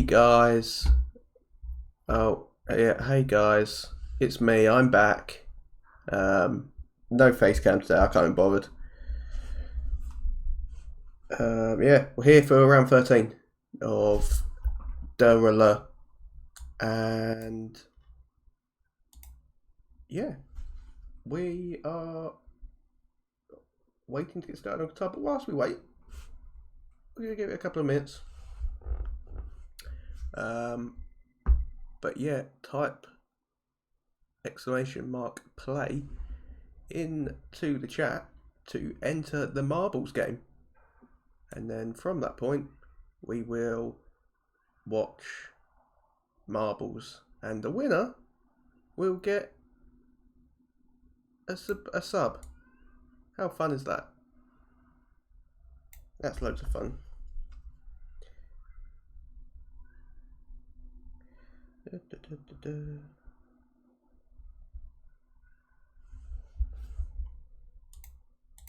guys. Oh, yeah, hey guys. It's me, I'm back. No face cam today, I can't be bothered. Yeah, we're here for round 13 of Drl. And yeah, we are waiting to get started on Qatar, but whilst we wait, we're going to give it a couple of minutes. But yeah, type !play into the chat to enter the marbles game, and then from that point we will watch marbles, and the winner will get a sub. How fun is that? That's loads of fun.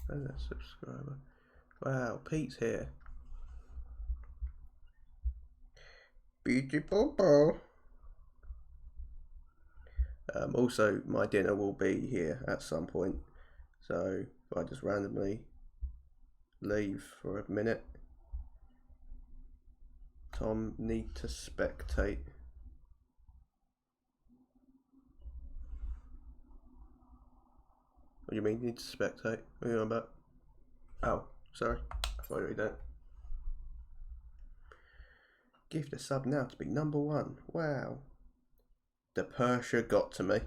And a subscriber. Wow, Pete's here. Beautiful. Also, my dinner will be here at some point, so if I just randomly leave for a minute. Tom need to spectate. What do you mean need to spectate? What are you on about? Oh, sorry. I thought you don't. Gift a sub now to be #1. Wow. The Persia got to me.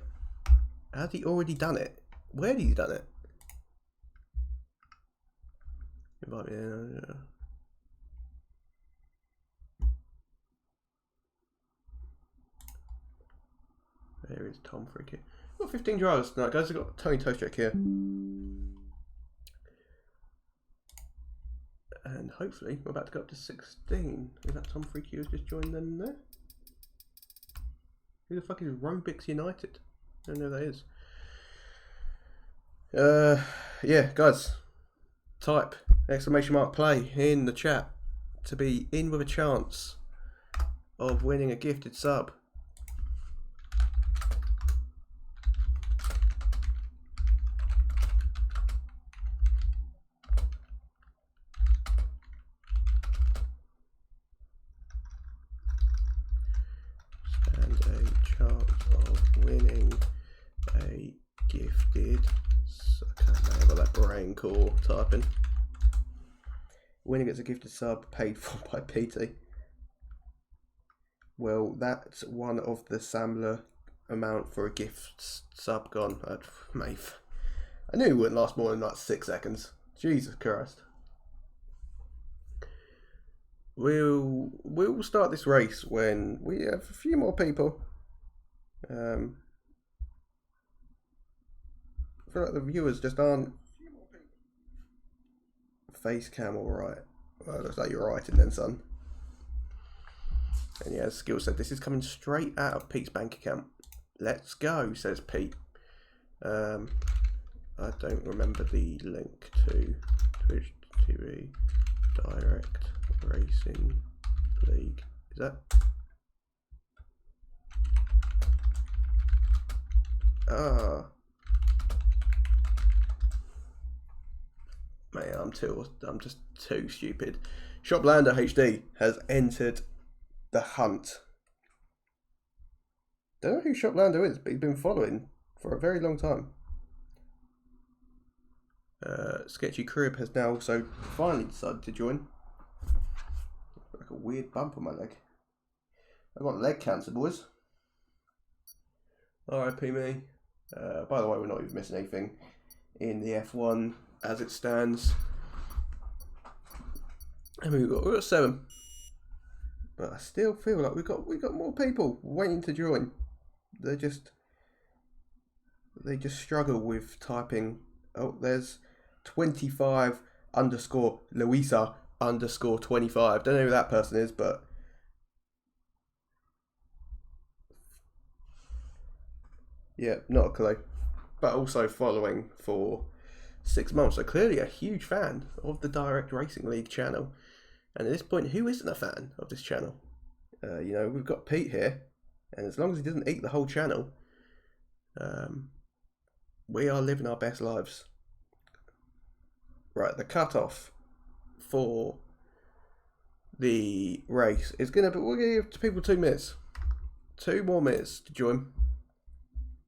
Had he already done it? Where had he done it? Invite me in. There is Tom Freaky. We've got 15 drivers tonight, guys. I've got Tony Toastcheck here. And hopefully we're about to go up to 16. Is that Tom Freaky who's just joined them there? Who the fuck is Robix United? I don't know who that is. Yeah, guys. Type !play in the chat to be in with a chance of winning a gifted sub. Cool typing. Winning gets a gifted sub paid for by PT. Well, that's one of the Samler amount for a gift sub gone. Mate, I knew it wouldn't last more than like 6 seconds. Jesus Christ. We'll start this race when we have a few more people. I feel like the viewers just aren't. Face cam alright. Well, looks like you're writing then, son. And yeah, as Skill said, this is coming straight out of Pete's bank account. Let's go, says Pete. I don't remember the link to Twitch TV Direct Racing League. Is that? Ah. Mate, I'm just too stupid. Shoplander HD has entered the hunt. Don't know who Shoplander is, but he's been following for a very long time. Sketchy Crib has now also finally decided to join. Like a weird bump on my leg. I've got leg cancer, boys. R.I.P. me. By the way, we're not even missing anything in the F1 as it stands. And we've got 7. But I still feel like we've got more people waiting to join. They just struggle with typing. Oh, there's 25 _ Louisa _ 25. Don't know who that person is, but yeah, not a clue. But also following for 6 months, so clearly a huge fan of the Direct Racing League channel. And at this point, who isn't a fan of this channel? You know, we've got Pete here, and as long as he doesn't eat the whole channel, we are living our best lives. Right, the cutoff for the race is we're gonna give people 2 minutes. 2 more minutes to join.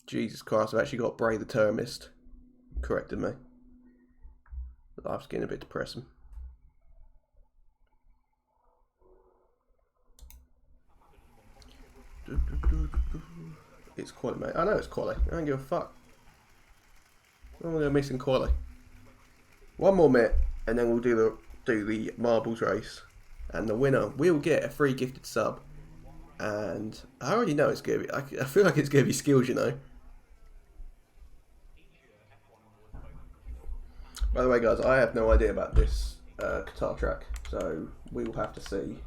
Jesus Christ, I've actually got Bray the Termist correcting me. Life's getting a bit depressing. It's quality, mate. I know it's quality. I don't give a fuck. I'm gonna miss in quality. 1 more minute, and then we'll do the marbles race, and the winner will get a free gifted sub. And I already know it's gonna be. I feel like it's gonna be skills, you know. By the way, guys, I have no idea about this Qatar track, so we will have to see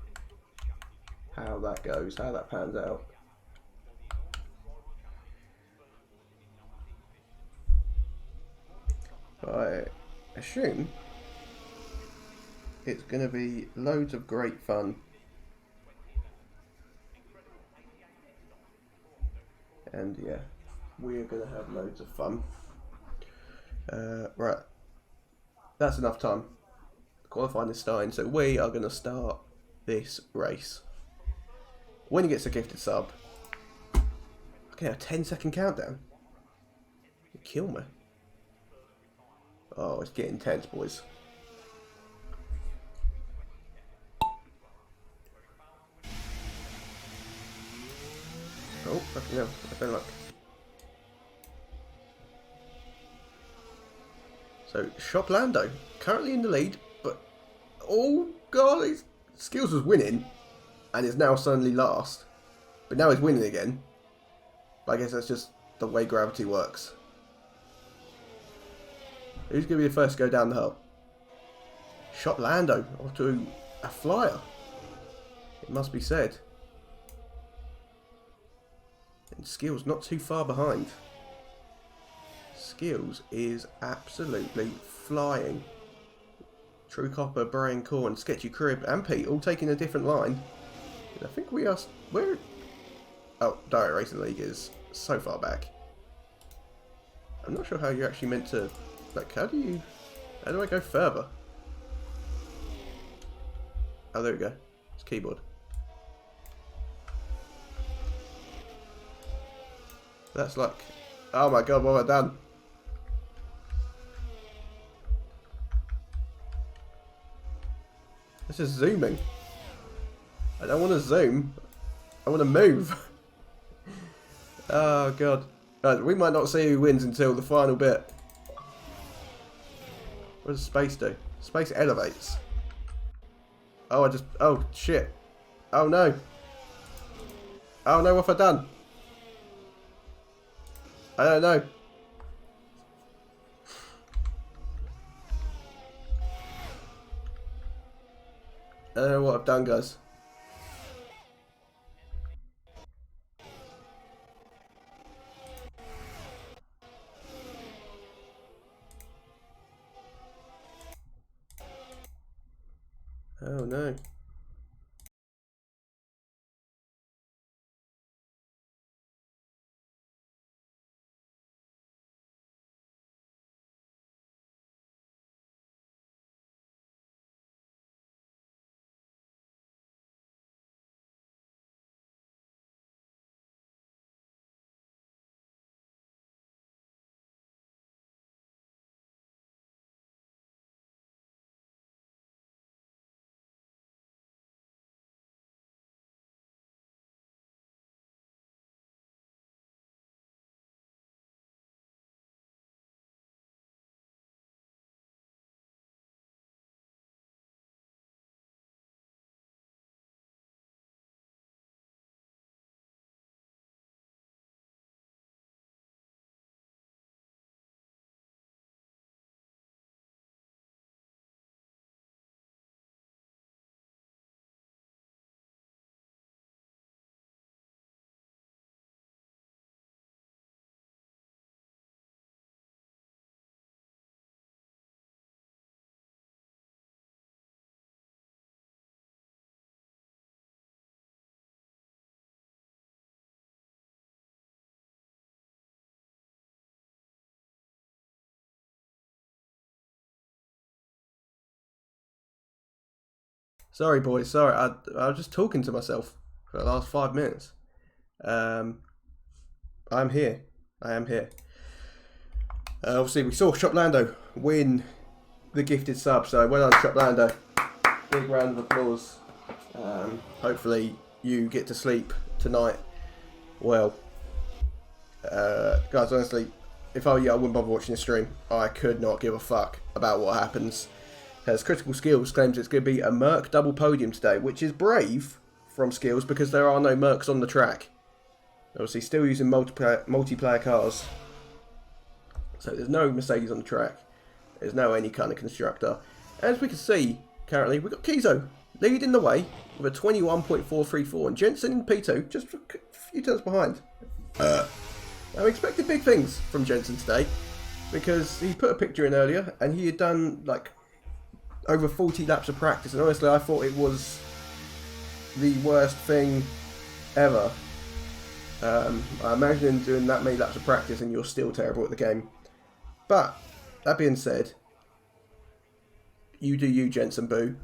how that goes, how that pans out. I assume it's going to be loads of great fun. And yeah, we're going to have loads of fun. Right, that's enough time. Qualifying is starting, so we are going to start this race. When he gets a gifted sub, okay, a 10-second countdown. You kill me. Oh, it's getting tense, boys. Oh, fucking hell. I don't like. So, Shop Lando, currently in the lead, but oh god, his skills was winning, and is now suddenly last. But now he's winning again. But I guess that's just the way gravity works. Who's going to be the first to go down the hill? Shop Lando, off to a flyer. It must be said. And Skills not too far behind. Skills is absolutely flying. True Copper, Brian Corn, Sketchy Crib, and Pete all taking a different line. And I think we are. Where? Oh, Direct Racing League is so far back. I'm not sure how you're actually meant to. Like, how do I go further? Oh, there we go. It's keyboard. That's like. Oh my god, what have I done? This is zooming. I don't want to zoom. I want to move. Oh god. We might not see who wins until the final bit. What does space do? Space elevates. Oh, oh shit. Oh no. Oh no, what have I done? I don't know. I don't know what I've done, guys. Oh no. Sorry, boys. Sorry, I was just talking to myself for the last 5 minutes. I'm here. I am here. Obviously, we saw Shoplando win the gifted sub, so well done, Shoplando. Big round of applause. Hopefully, you get to sleep tonight. Well, guys, honestly, if I were you, I wouldn't bother watching the stream. I could not give a fuck about what happens. As Critical Skills claims it's going to be a Merc double podium today, which is brave from Skills because there are no Mercs on the track. Obviously, still using multiplayer cars. So there's no Mercedes on the track. There's no any kind of constructor. As we can see, currently, we've got Kizo leading the way with a 21.434 and Jensen in P2 just a few turns behind. I expected big things from Jensen today because he put a picture in earlier and he had done like over 40 laps of practice, and honestly I thought it was the worst thing ever. I imagine him doing that many laps of practice and you're still terrible at the game. But that being said, you do you, Jensen Boo,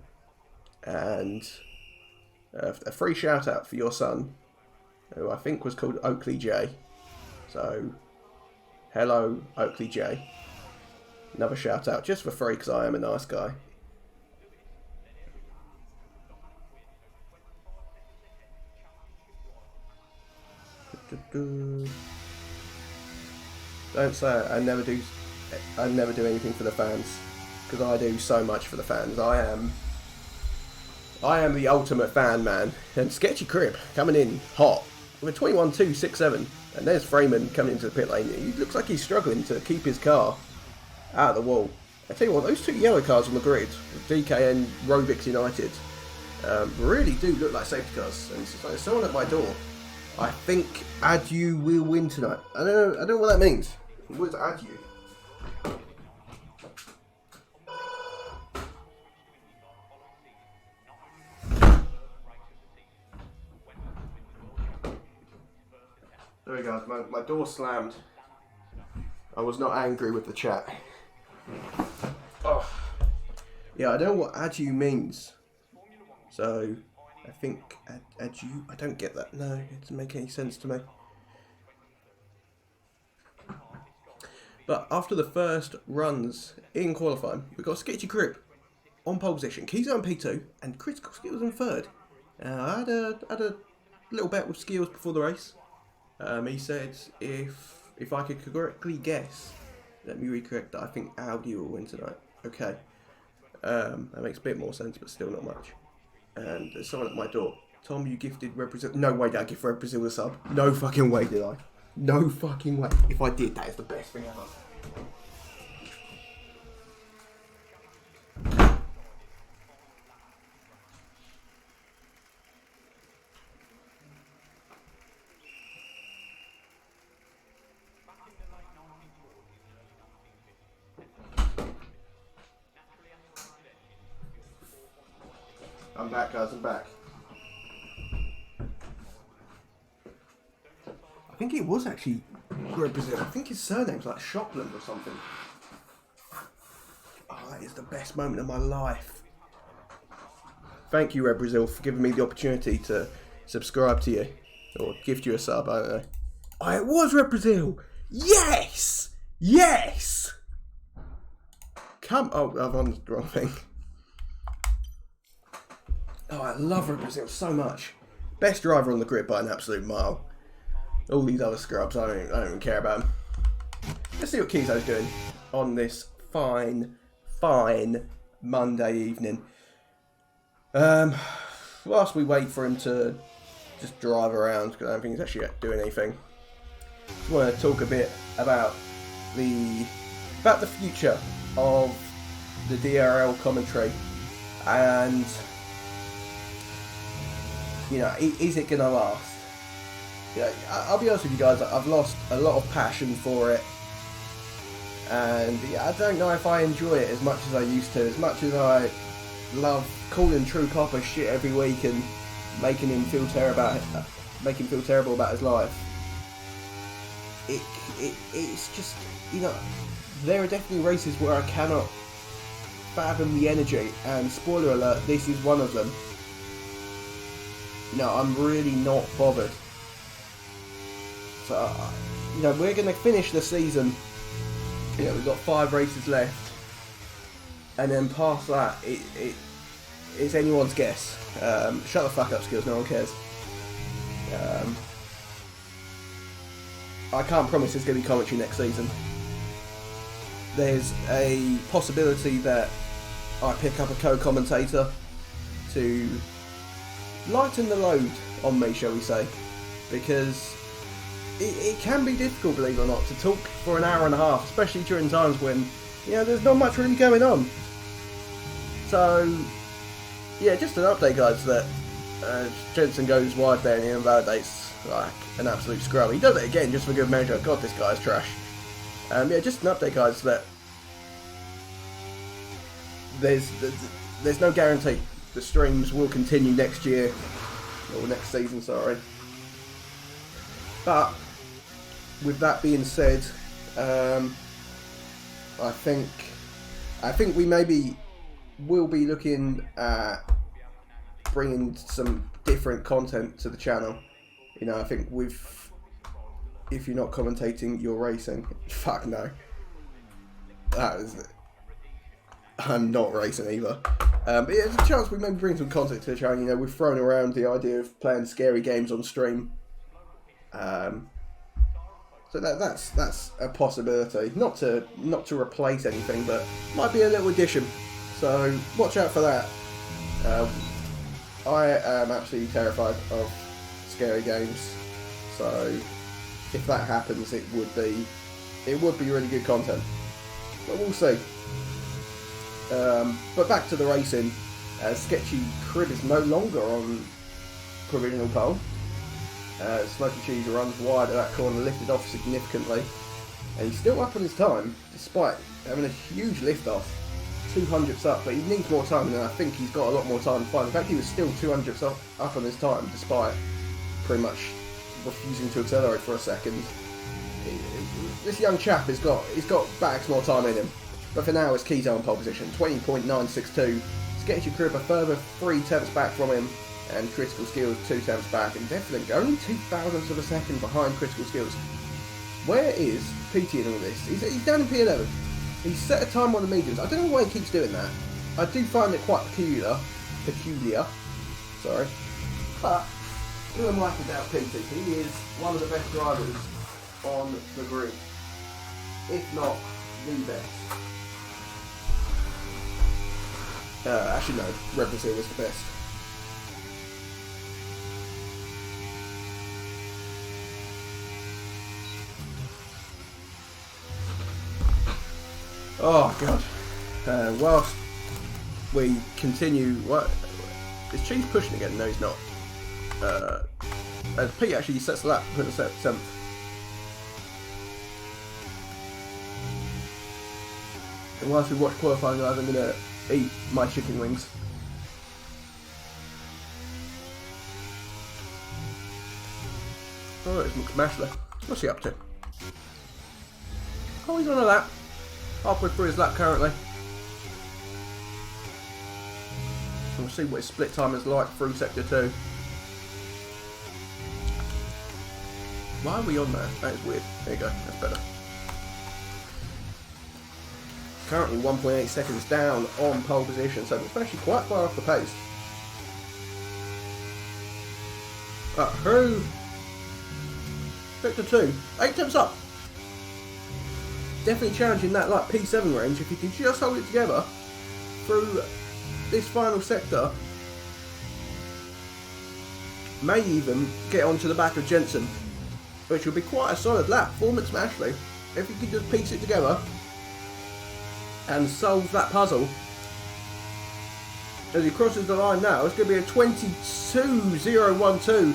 and a free shout out for your son, who I think was called Oakley J. So hello Oakley J. Another shout out just for free because I am a nice guy. Don't say it. I never do anything for the fans because I do so much for the fans. I am the ultimate fan, man. And Sketchy Crib coming in hot with a 21.267, and there's Freeman coming into the pit lane. He looks like he's struggling to keep his car out of the wall. I tell you what, those two yellow cars on the grid, DK and Robix United, really do look like safety cars. And there's someone at my door. I think Adieu will win tonight. I don't know what that means. What is Adieu? There we go. My door slammed. I was not angry with the chat. Oh. Yeah, I don't know what Adieu means. So I think Adieu. I don't get that. No, it doesn't make any sense to me. But after the first runs in qualifying, we've got Sketchy Crib on pole position, Kizo on P2, and Critical Skills on third. I had a little bet with Skills before the race. He said if I could correctly guess, let me recorrect that. I think Audi will win tonight. Okay, that makes a bit more sense, but still not much. And there's someone at my door. Tom, you gifted Red Brazil. No way did I give Red Brazil a sub. No fucking way did I. No fucking way. If I did, that is the best thing ever. I'm back, guys. I'm back. I think it was actually Red Brazil. I think his surname's like Shopland or something. Oh, that is the best moment of my life. Thank you, Red Brazil, for giving me the opportunity to subscribe to you. Or gift you a sub, I don't know. Oh, it was Red Brazil! Yes! Yes! Come... Oh, I've on the wrong thing. Oh, I love Red Brazil so much. Best driver on the grid by an absolute mile. All these other scrubs, I don't even care about them. Let's see what Kizo's doing on this fine Monday evening. Whilst we wait for him to just drive around, because I don't think he's actually doing anything, just want to talk a bit about the future of the DRL commentary, and you know, is it gonna last? Yeah, I'll be honest with you guys, I've lost a lot of passion for it, and yeah, I don't know if I enjoy it as much as I used to. As much as I love calling True Copper shit every week and making him feel terrible about his life, it's just, you know, there are definitely races where I cannot fathom the energy, and spoiler alert, this is one of them. You know, I'm really not bothered. So, you know, we're going to finish the season. You know, we've got 5 races left. And then past that, it's anyone's guess. Shut the fuck up, Skills, no one cares. I can't promise there's going to be commentary next season. There's a possibility that I pick up a co-commentator to lighten the load on me, shall we say, because it can be difficult, believe it or not, to talk for an hour and a half, especially during times when, you know, there's not much really going on. So, yeah, just an update, guys, that Jensen goes wide there and he invalidates like an absolute scrub. He does it again just for good measure. God, this guy's trash. Yeah, just an update, guys, that there's no guarantee the streams will continue next year, or next season, sorry. But with that being said, I think we maybe will be looking at bringing some different content to the channel. You know, I think if you're not commentating, you're racing. Fuck no. I'm not racing either. But yeah, there's a chance we maybe bring some content to the channel. You know, we've thrown around the idea of playing scary games on stream. So that's a possibility. Not to replace anything, but might be a little addition. So watch out for that. I am absolutely terrified of scary games. So if that happens, it would be really good content. But we'll see. But back to the racing. Sketchy Crib is no longer on provisional pole. Smoky Cheese runs wide at that corner, lifted off significantly, and he's still up on his time despite having a huge lift off, 200ths up, but he needs more time, and I think he's got a lot more time to find. In fact, he was still 200ths up on his time despite pretty much refusing to accelerate for a second. This young chap he's got bags more time in him, but for now it's Keto on pole position, 20.962. Sketchy Crib a further 3 tenths back from him, and Critical Skills 2 tenths back, and definitely only 0.02 of a second behind Critical Skills. Where is PT in all this? He's down in P11. He's set a time on the mediums. I don't know why he keeps doing that. I do find it quite peculiar. Sorry. But who am I to doubt PT? He is one of the best drivers on the grid, if not the best. Actually no, Red Brazil was the best. Oh god. Whilst we continue, what is Cheese pushing again? No, he's not. Pete actually sets the lap, put a set 7th. And whilst we watch qualifying, guys, I'm gonna eat my chicken wings. Oh, it's McMashler. What's he up to? Oh, he's on a lap. Halfway through his lap currently. We'll see what his split time is like through Sector 2. Why are we on there? That is weird. There you go, that's better. Currently 1.8 seconds down on pole position, so it's actually quite far off the pace. Who? Sector 2, 8 tenths up. Definitely challenging that like P7 range. If you can just hold it together through this final sector, may even get onto the back of Jensen, which will be quite a solid lap for McSmashley if you can just piece it together and solve that puzzle. As he crosses the line now, it's going to be a 22.012.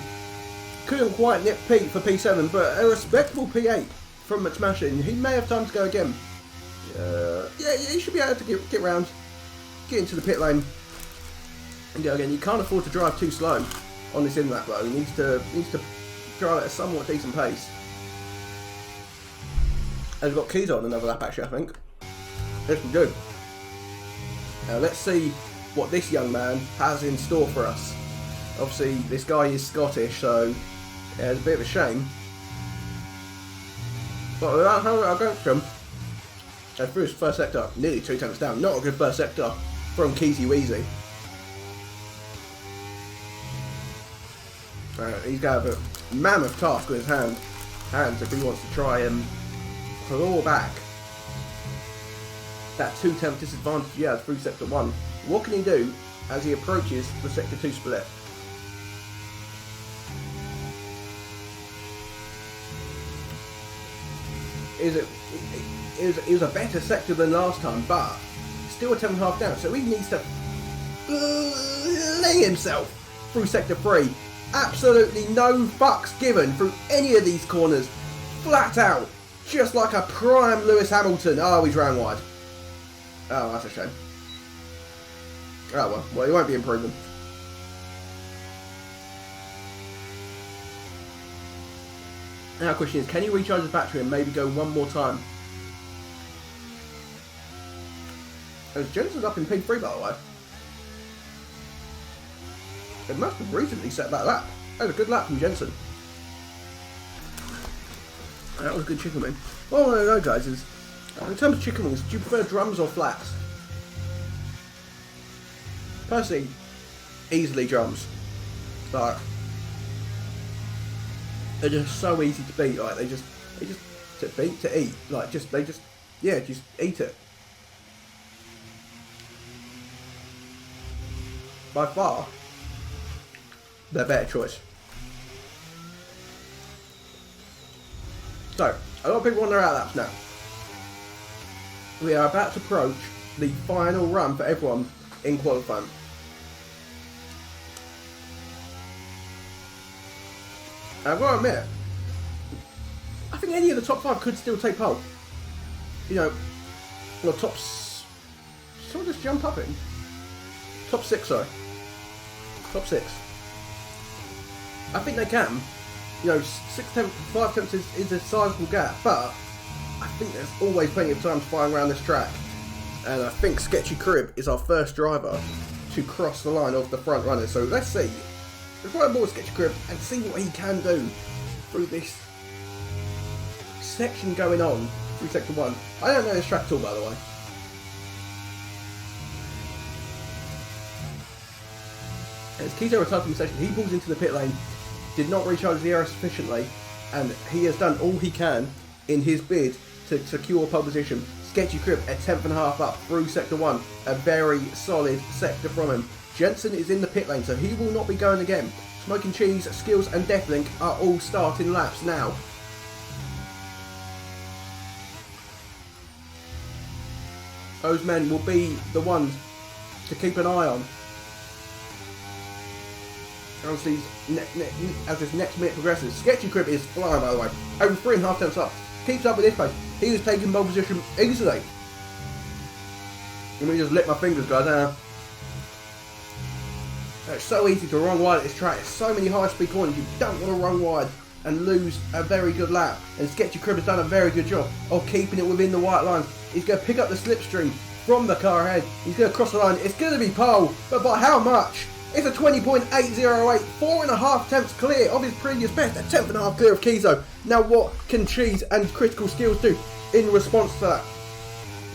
Couldn't quite nip Pete for P7, but a respectable P8 from McSmashing. He may have time to go again. Yeah, he should be able to get round, get into the pit lane, and go again. You can't afford to drive too slow on this in lap though. He needs to drive at a somewhat decent pace. And we've got Keys on another lap actually, I think. Yes, we do. Now let's see what this young man has in store for us. Obviously, this guy is Scottish, so yeah, it's a bit of a shame. But without how I'll go from through his first sector, nearly 2 attempts down. Not a good first sector from Keezy Weezy. He's got a mammoth task with his hands if he wants to try and claw back that 2 attempt disadvantage he has through sector 1. What can he do as he approaches the sector 2 split? It was a better sector than last time, but still a 10.5 down, so he needs to lay himself through sector 3. Absolutely no fucks given through any of these corners. Flat out, just like a prime Lewis Hamilton. Oh, he's round wide. Oh, that's a shame. Oh well, he won't be improving. Now the question is, can he recharge his battery and maybe go one more time? As Jensen's up in P3 by the way. It must have recently set that lap. That was a good lap from Jensen. That was a good chicken wing. What I want to know guys is, in terms of chicken wings, do you prefer drums or flats? Personally, easily drums. Like, they're just so easy to beat. Like they just to eat. Like just eat it. By far, their better choice. So, a lot of people want their out laps now. We are about to approach the final run for everyone in qualifying. I've got to admit, I think any of the top 5 could still take pole. You know, well, someone just jump up in. Top 6, sorry. Top 6. I think they can. You know, 5 attempts is a sizable gap, but I think there's always plenty of time to fly around this track. And I think Sketchy Crib is our first driver to cross the line of the front runners. So let's see. Let's fly aboard Sketchy Crib and see what he can do through this section going on through sector 1. I don't know this track at all, by the way. As Kizo retired from the session, he pulls into the pit lane, did not recharge the air sufficiently, and he has done all he can in his bid to secure pole position. Sketchy Crib a 10.5 up through sector 1, a very solid sector from him. Jensen is in the pit lane, so he will not be going again. Smoking Cheese, Skills and Deathlink are all starting laps now. Those men will be the ones to keep an eye on as this next minute progresses. Sketchy Crib is flying, by the way. Over 3.5 tenths up. Keeps up with this pace. He is taking pole position easily. Let me just lick my fingers, guys. It's so easy to run wide at this track. There's so many high-speed corners. You don't want to run wide and lose a very good lap. And Sketchy Crib has done a very good job of keeping it within the white lines. He's going to pick up the slipstream from the car ahead. He's going to cross the line. It's going to be pole, but by how much? It's a 20.808, 4.5 tenths clear of his previous best, a 10.5 clear of Kizo. Now what can Cheese and Critical Skills do in response to that?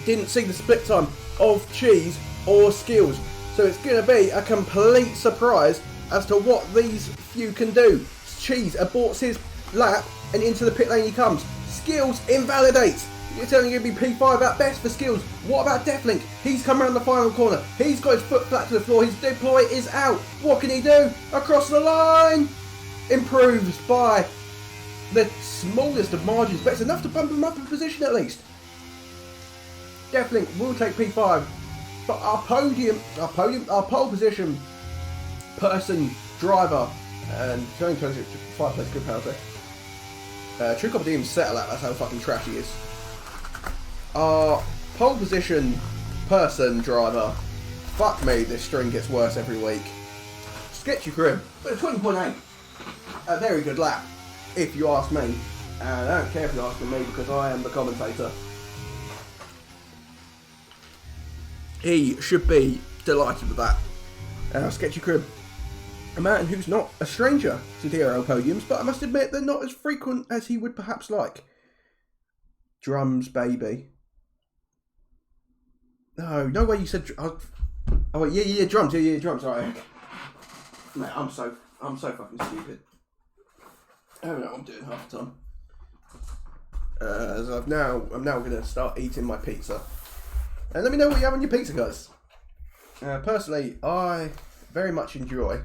Didn't see the split time of Cheese or Skills, so it's going to be a complete surprise as to what these few can do. Cheese aborts his lap and into the pit lane he comes. Skills invalidates. It's only going to be P5 at best for Skills. What about Deathlink? He's come around the final corner. He's got his foot flat to the floor. His deploy is out. What can he do? Across the line. Improves by the smallest of margins, but it's enough to bump him up in position at least. Deathlink will take P5, but our pole position person, driver, and showing 5 place good penalty. True Copper didn't even settle that. That's how fucking trash he is. Our pole position person, driver. Fuck me, this string gets worse every week. Sketchy Crib, but a 20.8. A very good lap, if you ask me. And I don't care if you're asking me because I am the commentator. He should be delighted with that. Sketchy Crib. A man who's not a stranger to DRL podiums, but I must admit they're not as frequent as he would perhaps like. Drums, baby. No way you said... Oh, yeah, drums. Yeah, drums. Alright. Mate, I'm so fucking stupid. I don't know what I'm doing half the time. So I'm now going to start eating my pizza. And let me know what you have on your pizza, guys. Personally, I very much enjoy...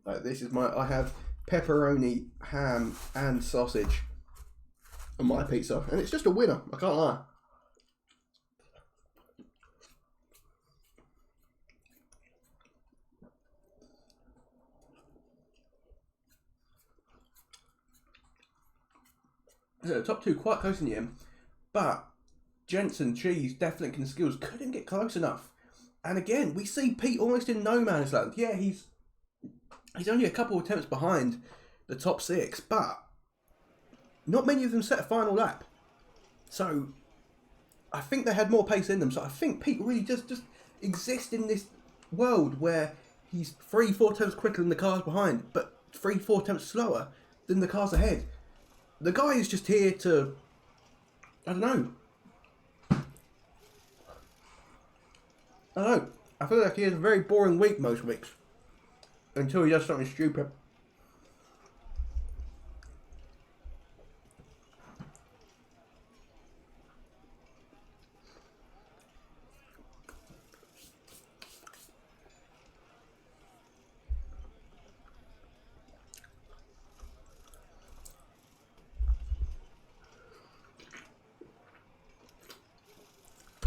I have pepperoni, ham, and sausage on my pizza. And it's just a winner, I can't lie. So the top two quite close in the end, but Jensen, Cheese, Definitely and Skills couldn't get close enough. And again, we see Pete almost in no man's land. Yeah, he's only a couple of attempts behind the top six, but not many of them set a final lap. So I think they had more pace in them. So I think Pete really does just exist in this world where he's 3-4 attempts quicker than the cars behind, but 3-4 attempts slower than the cars ahead. The guy is just here to, I don't know. I feel like he has a very boring week most weeks. Until he does something stupid.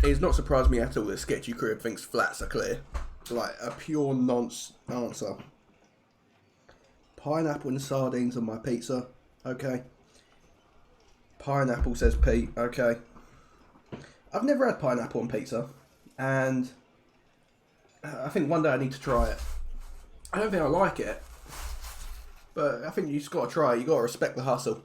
It's not surprised me at all that Sketchy Crib thinks flats are clear. It's like a pure nonce answer. Pineapple and sardines on my pizza. Okay. Pineapple, says Pete. Okay. I've never had pineapple on pizza. And I think one day I need to try it. I don't think I like it. But I think you just got to try it. You got to respect the hustle.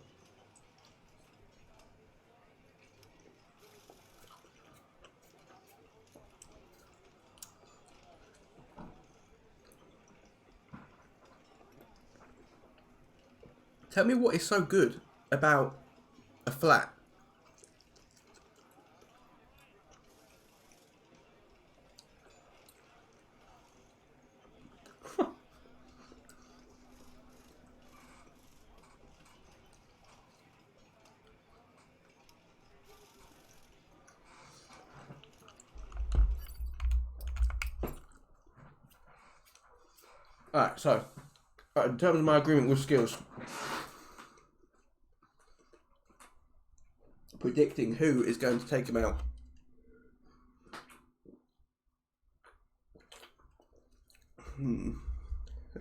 Tell me what is so good about a flat. Alright, so in terms of my agreement with Skills, predicting who is going to take him out.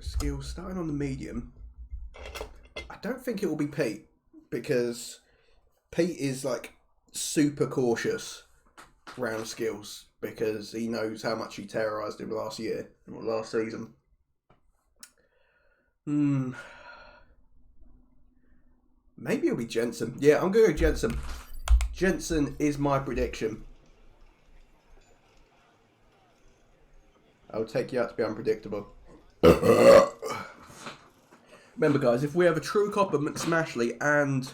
Skills starting on the medium. I don't think it will be Pete, because Pete is like super cautious around Skills because he knows how much he terrorised him last year or last season. Maybe it'll be Jensen. Yeah, I'm going to go Jensen. Jensen is my prediction. I'll take you out to be unpredictable. Remember, guys, if we have a true copper, McSmashley and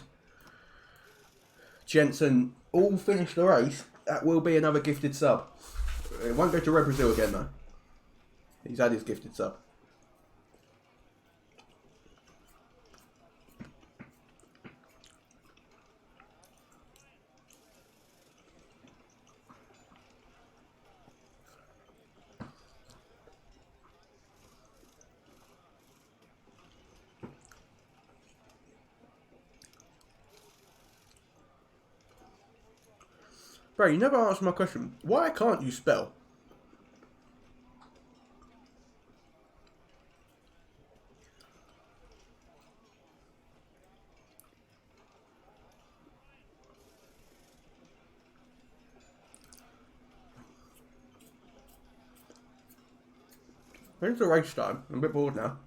Jensen all finish the race, that will be another gifted sub. It won't go to Red Brazil again, though. He's had his gifted sub. Bro, you never answered my question. Why can't you spell? When's the race time? I'm a bit bored now.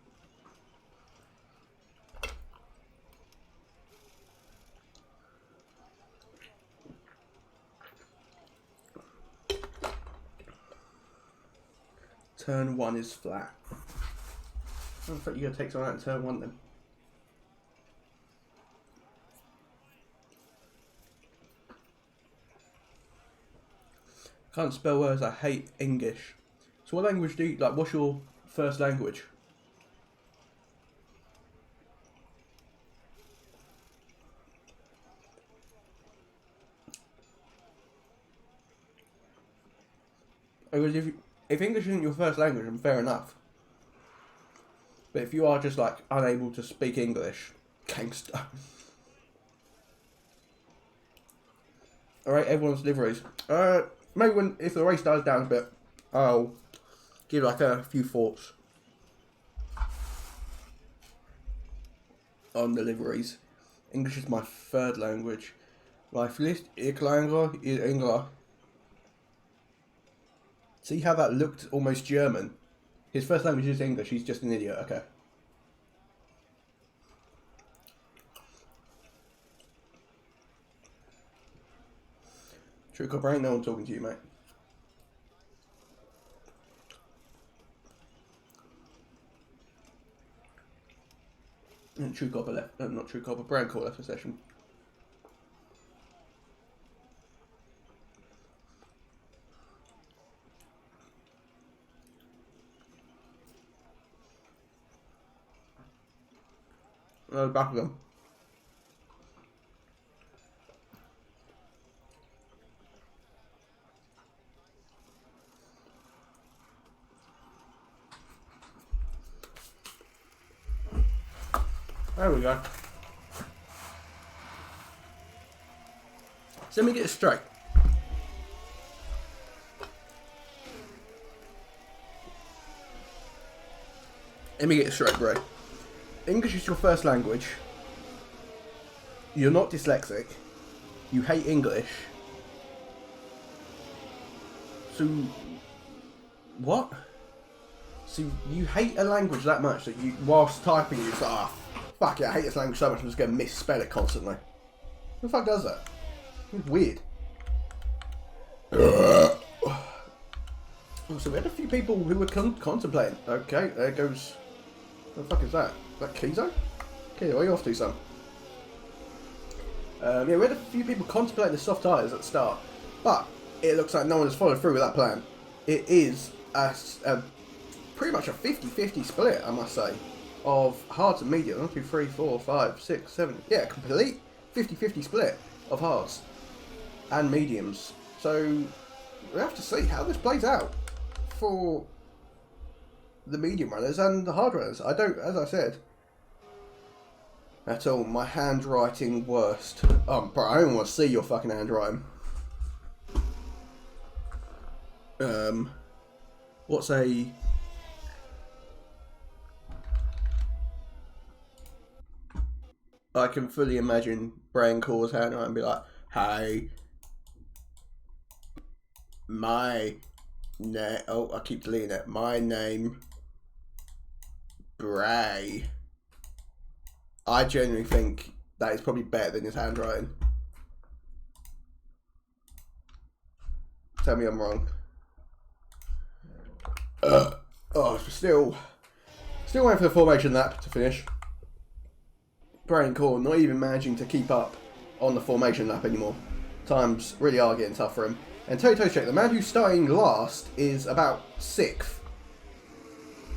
Turn 1 is flat. I thought you were going to take someone out in turn 1 then. Can't spell words, I hate English. So what language do you, like, what's your first language? Because if English isn't your first language, then fair enough. But if you are just like unable to speak English, gangster. Alright, everyone's liveries. Maybe if the race dies down a bit, I'll give like a few thoughts on the liveries. English is my third language. My first language is English. See how that looked almost German? His first language is English, he's just an idiot, okay. True copper, ain't no one talking to you, mate. And True copper left, not True copper, Brown call left for session. Oh, back of them. There we go. So let me get it straight. Let me get it straight, bro. English is your first language. You're not dyslexic. You hate English. So, what? So you hate a language that much that you, whilst typing, you're just like, ah, fuck it, I hate this language so much I'm just going to misspell it constantly. Who the fuck does that? It's weird. Oh, so we had a few people who were contemplating. Okay, there goes... What the fuck is that? Is that Kizo? Okay, where are you off to, son? Yeah, we had a few people contemplating the soft tyres at the start, but it looks like no one has followed through with that plan. It is a pretty much a 50-50 split, I must say, of hards and medium. 1, 2, 3, 4, 5, 6, 7. Yeah, complete 50-50 split of hards and mediums. So we have to see how this plays out for the medium runners and the hard runners. I don't, as I said, at all, my handwriting worst. Bro, I don't want to see your fucking handwriting. What's a... I can fully imagine Brain Core's handwriting and be like, hey, my name, oh, I keep deleting it, my name, Bray. I genuinely think that is probably better than his handwriting. Tell me I'm wrong. Oh, still waiting for the formation lap to finish. Brain Core not even managing to keep up on the formation lap anymore. Times really are getting tough for him. And Tony Toshek, the man who's starting last, is about 6th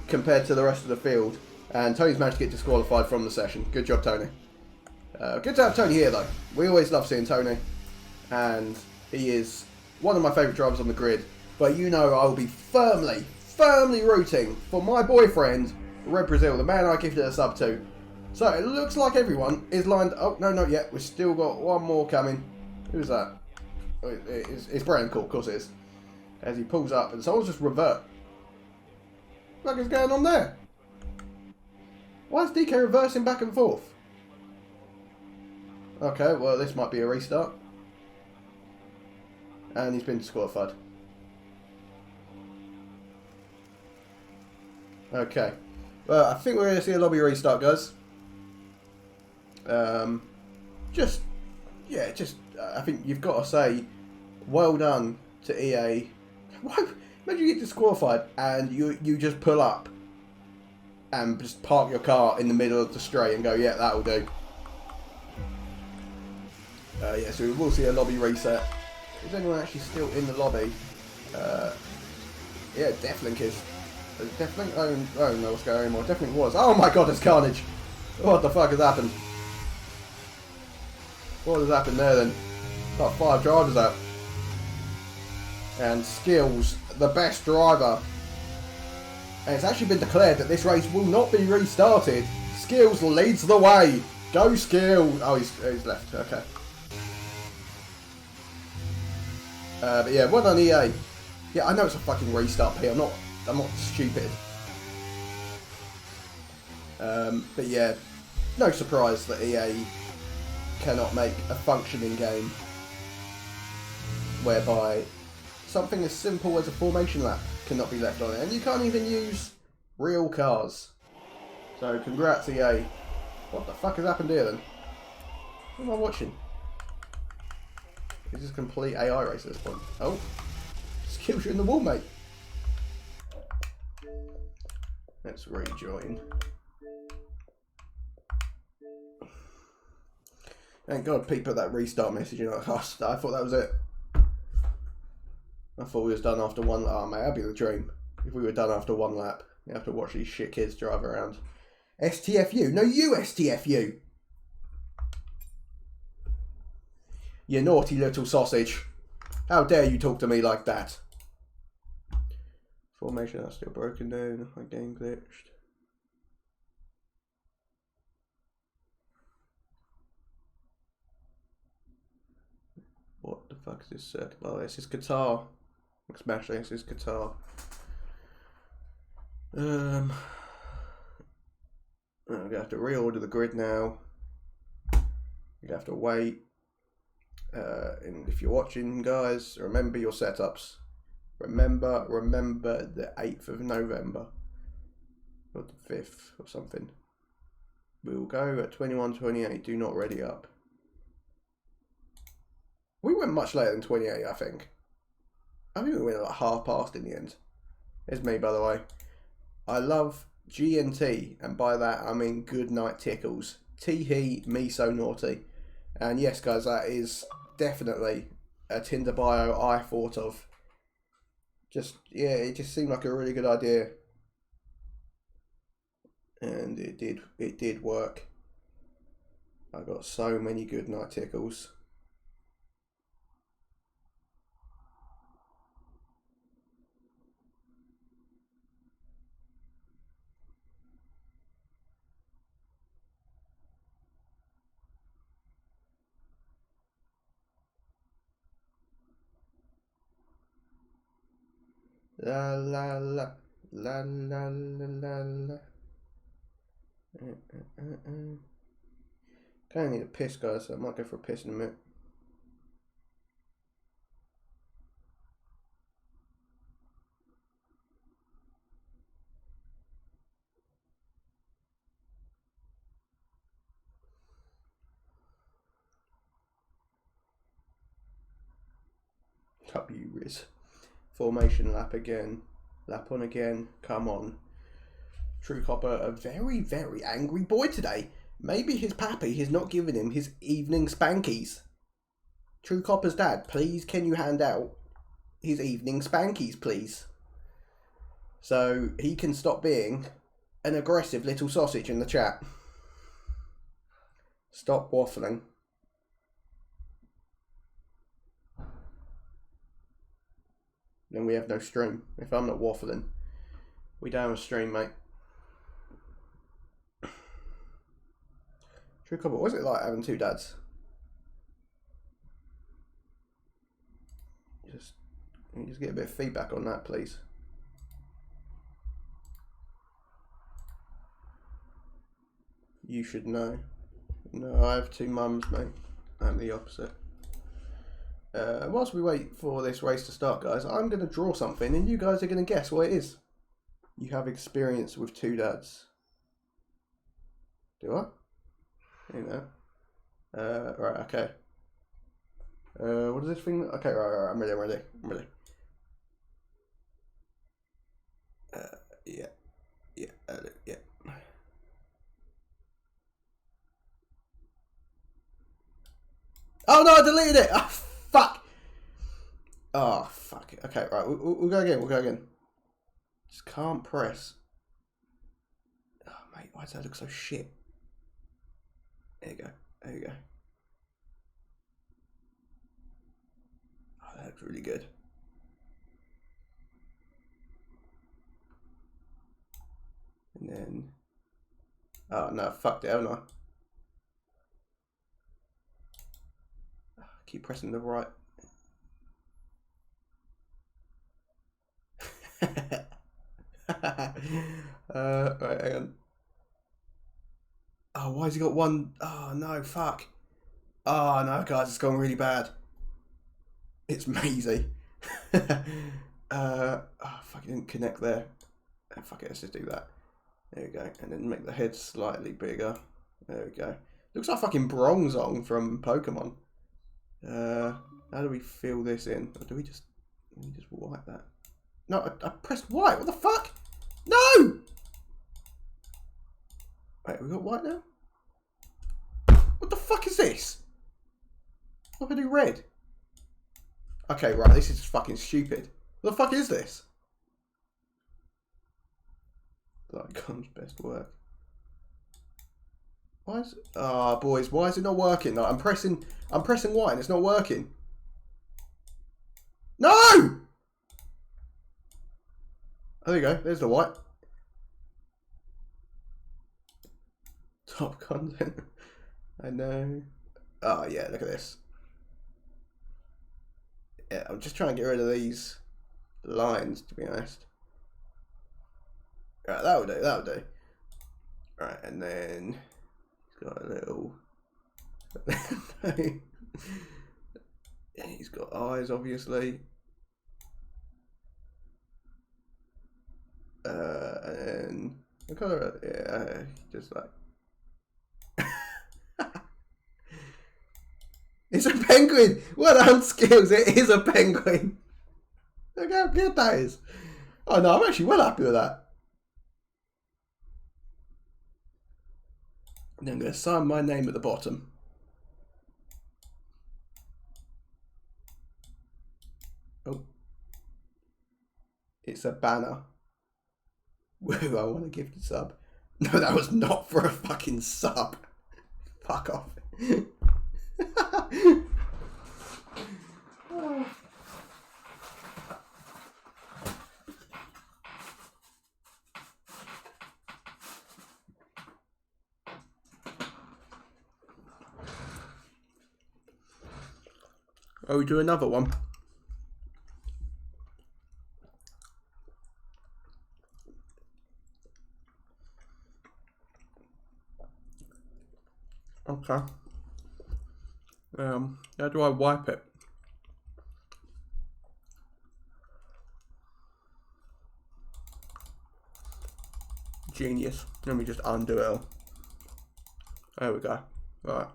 compared to the rest of the field. And Tony's managed to get disqualified from the session. Good job, Tony. Good to have Tony here, though. We always love seeing Tony. And he is one of my favourite drivers on the grid. But you know I will be firmly rooting for my boyfriend, Red Brazil, the man I gifted a sub to. So it looks like everyone is lined... Oh, no, not yet. We've still got one more coming. Who's that? Oh, it's Brian Cool, of course it is. As he pulls up, and someone's just revert. What is going on there? Why is DK reversing back and forth? Okay, well, this might be a restart. And he's been disqualified. Okay. Well, I think we're going to see a lobby restart, guys. I think you've got to say, well done to EA. Imagine you get disqualified and you just pull up and just park your car in the middle of the straight and go, yeah, that'll do. Yeah, so we will see a lobby reset. Is anyone actually still in the lobby? Yeah, Deflink is. Deflink? I don't know what's going on anymore. Deflink was. Oh my god, it's carnage! What the fuck has happened? What has happened there then? Got 5 drivers out. And Skills, the best driver. And it's actually been declared that this race will not be restarted. Skills leads the way. Go Skills! Oh, he's left. Okay. But yeah, well done EA. Yeah, I know it's a fucking restart here. I'm not stupid. But yeah, no surprise that EA cannot make a functioning game whereby something as simple as a formation lap cannot be left on it, and you can't even use real cars. So congrats EA. What the fuck has happened here then? What am I watching? Is this complete AI race at this point? Oh, Skills you in the wall, mate. Let's rejoin. Thank God Pete put that restart message in. I thought that was it. I thought we was done after one. Oh mate, that'd be the dream. If we were done after one lap, you have to watch these shit kids drive around. STFU? No, you STFU. You naughty little sausage. How dare you talk to me like that? Formation that's still broken down. My game glitched. What the fuck is this circuit? Oh, this is Qatar. Smash this is Qatar. I'm gonna have to reorder the grid now. You have to wait. And if you're watching, guys, remember your setups. Remember the 8th of November. Or the 5th or something. We will go at 21:28. Do not ready up. We went much later than 28, I think. I think we went like half past in the end. It's me, by the way. I love GNT, and by that I mean good night tickles. Tee-hee, me so naughty. And yes, guys, that is definitely a Tinder bio I thought of. Just, yeah, it just seemed like a really good idea. And it did work. I got so many good night tickles. La la la la la la la la. Kind of need a piss, guys, so I might go for a piss in a minute. W-Riz. Formation lap again. Lap on again. Come on. True Copper, a very, very angry boy today. Maybe his pappy has not given him his evening spankies. True Copper's dad, please can you hand out his evening spankies, please? So he can stop being an aggressive little sausage in the chat. Stop waffling. Then we have no stream. If I'm not waffling, we don't have a stream, mate. True Copper, what's it like having two dads? Can you just get a bit of feedback on that, please? You should know. No, I have two mums, mate. I'm the opposite. Whilst we wait for this race to start, guys, I'm going to draw something and you guys are going to guess what it is. You have experience with two dads. Do I? You know. Right, okay. What is this thing? Okay, right, I'm ready. Yeah. Yeah. Yeah. Oh no, I deleted it! Oh, fuck! Oh, fuck it. Okay, right, we'll go again, we'll go again. Just can't press. Oh, mate, why does that look so shit? There you go, there you go. Oh, that looks really good. And then... Oh, no, fucked it, haven't I? Keep pressing the right. Right, hang on. Oh, why has he got one? Oh, no, fuck. Oh, no, guys, it's gone really bad. It's Maisie. Oh, fuck, it didn't connect there. Oh, fuck it, let's just do that. There we go. And then make the head slightly bigger. There we go. Looks like fucking Bronzong from Pokemon. How do we fill this in? Or do we just wipe that? No, I pressed white. What the fuck? No! Wait, we got white now? What the fuck is this? What do I do red? Okay, right, this is fucking stupid. What the fuck is this? The icon's best work. Why is it? Oh, boys, why is it not working? Like, I'm pressing white and it's not working. No! Oh, there you go. There's the white. Top content. I know. Oh, yeah, look at this. Yeah, I'm just trying to get rid of these lines, to be honest. Right, that'll do, that'll do. Right, and then he's got a little... He's got eyes, obviously. And what colour? Yeah, just like... It's a penguin! Well done, Skills, it is a penguin! Look how good that is. Oh no, I'm actually well happy with that. And I'm going to sign my name at the bottom. Oh. It's a banner. Woo, I want a gifted sub. No, that was not for a fucking sub. Fuck off. Oh, we do another one. Okay. How do I wipe it? Genius. Let me just undo it all. There we go. Right.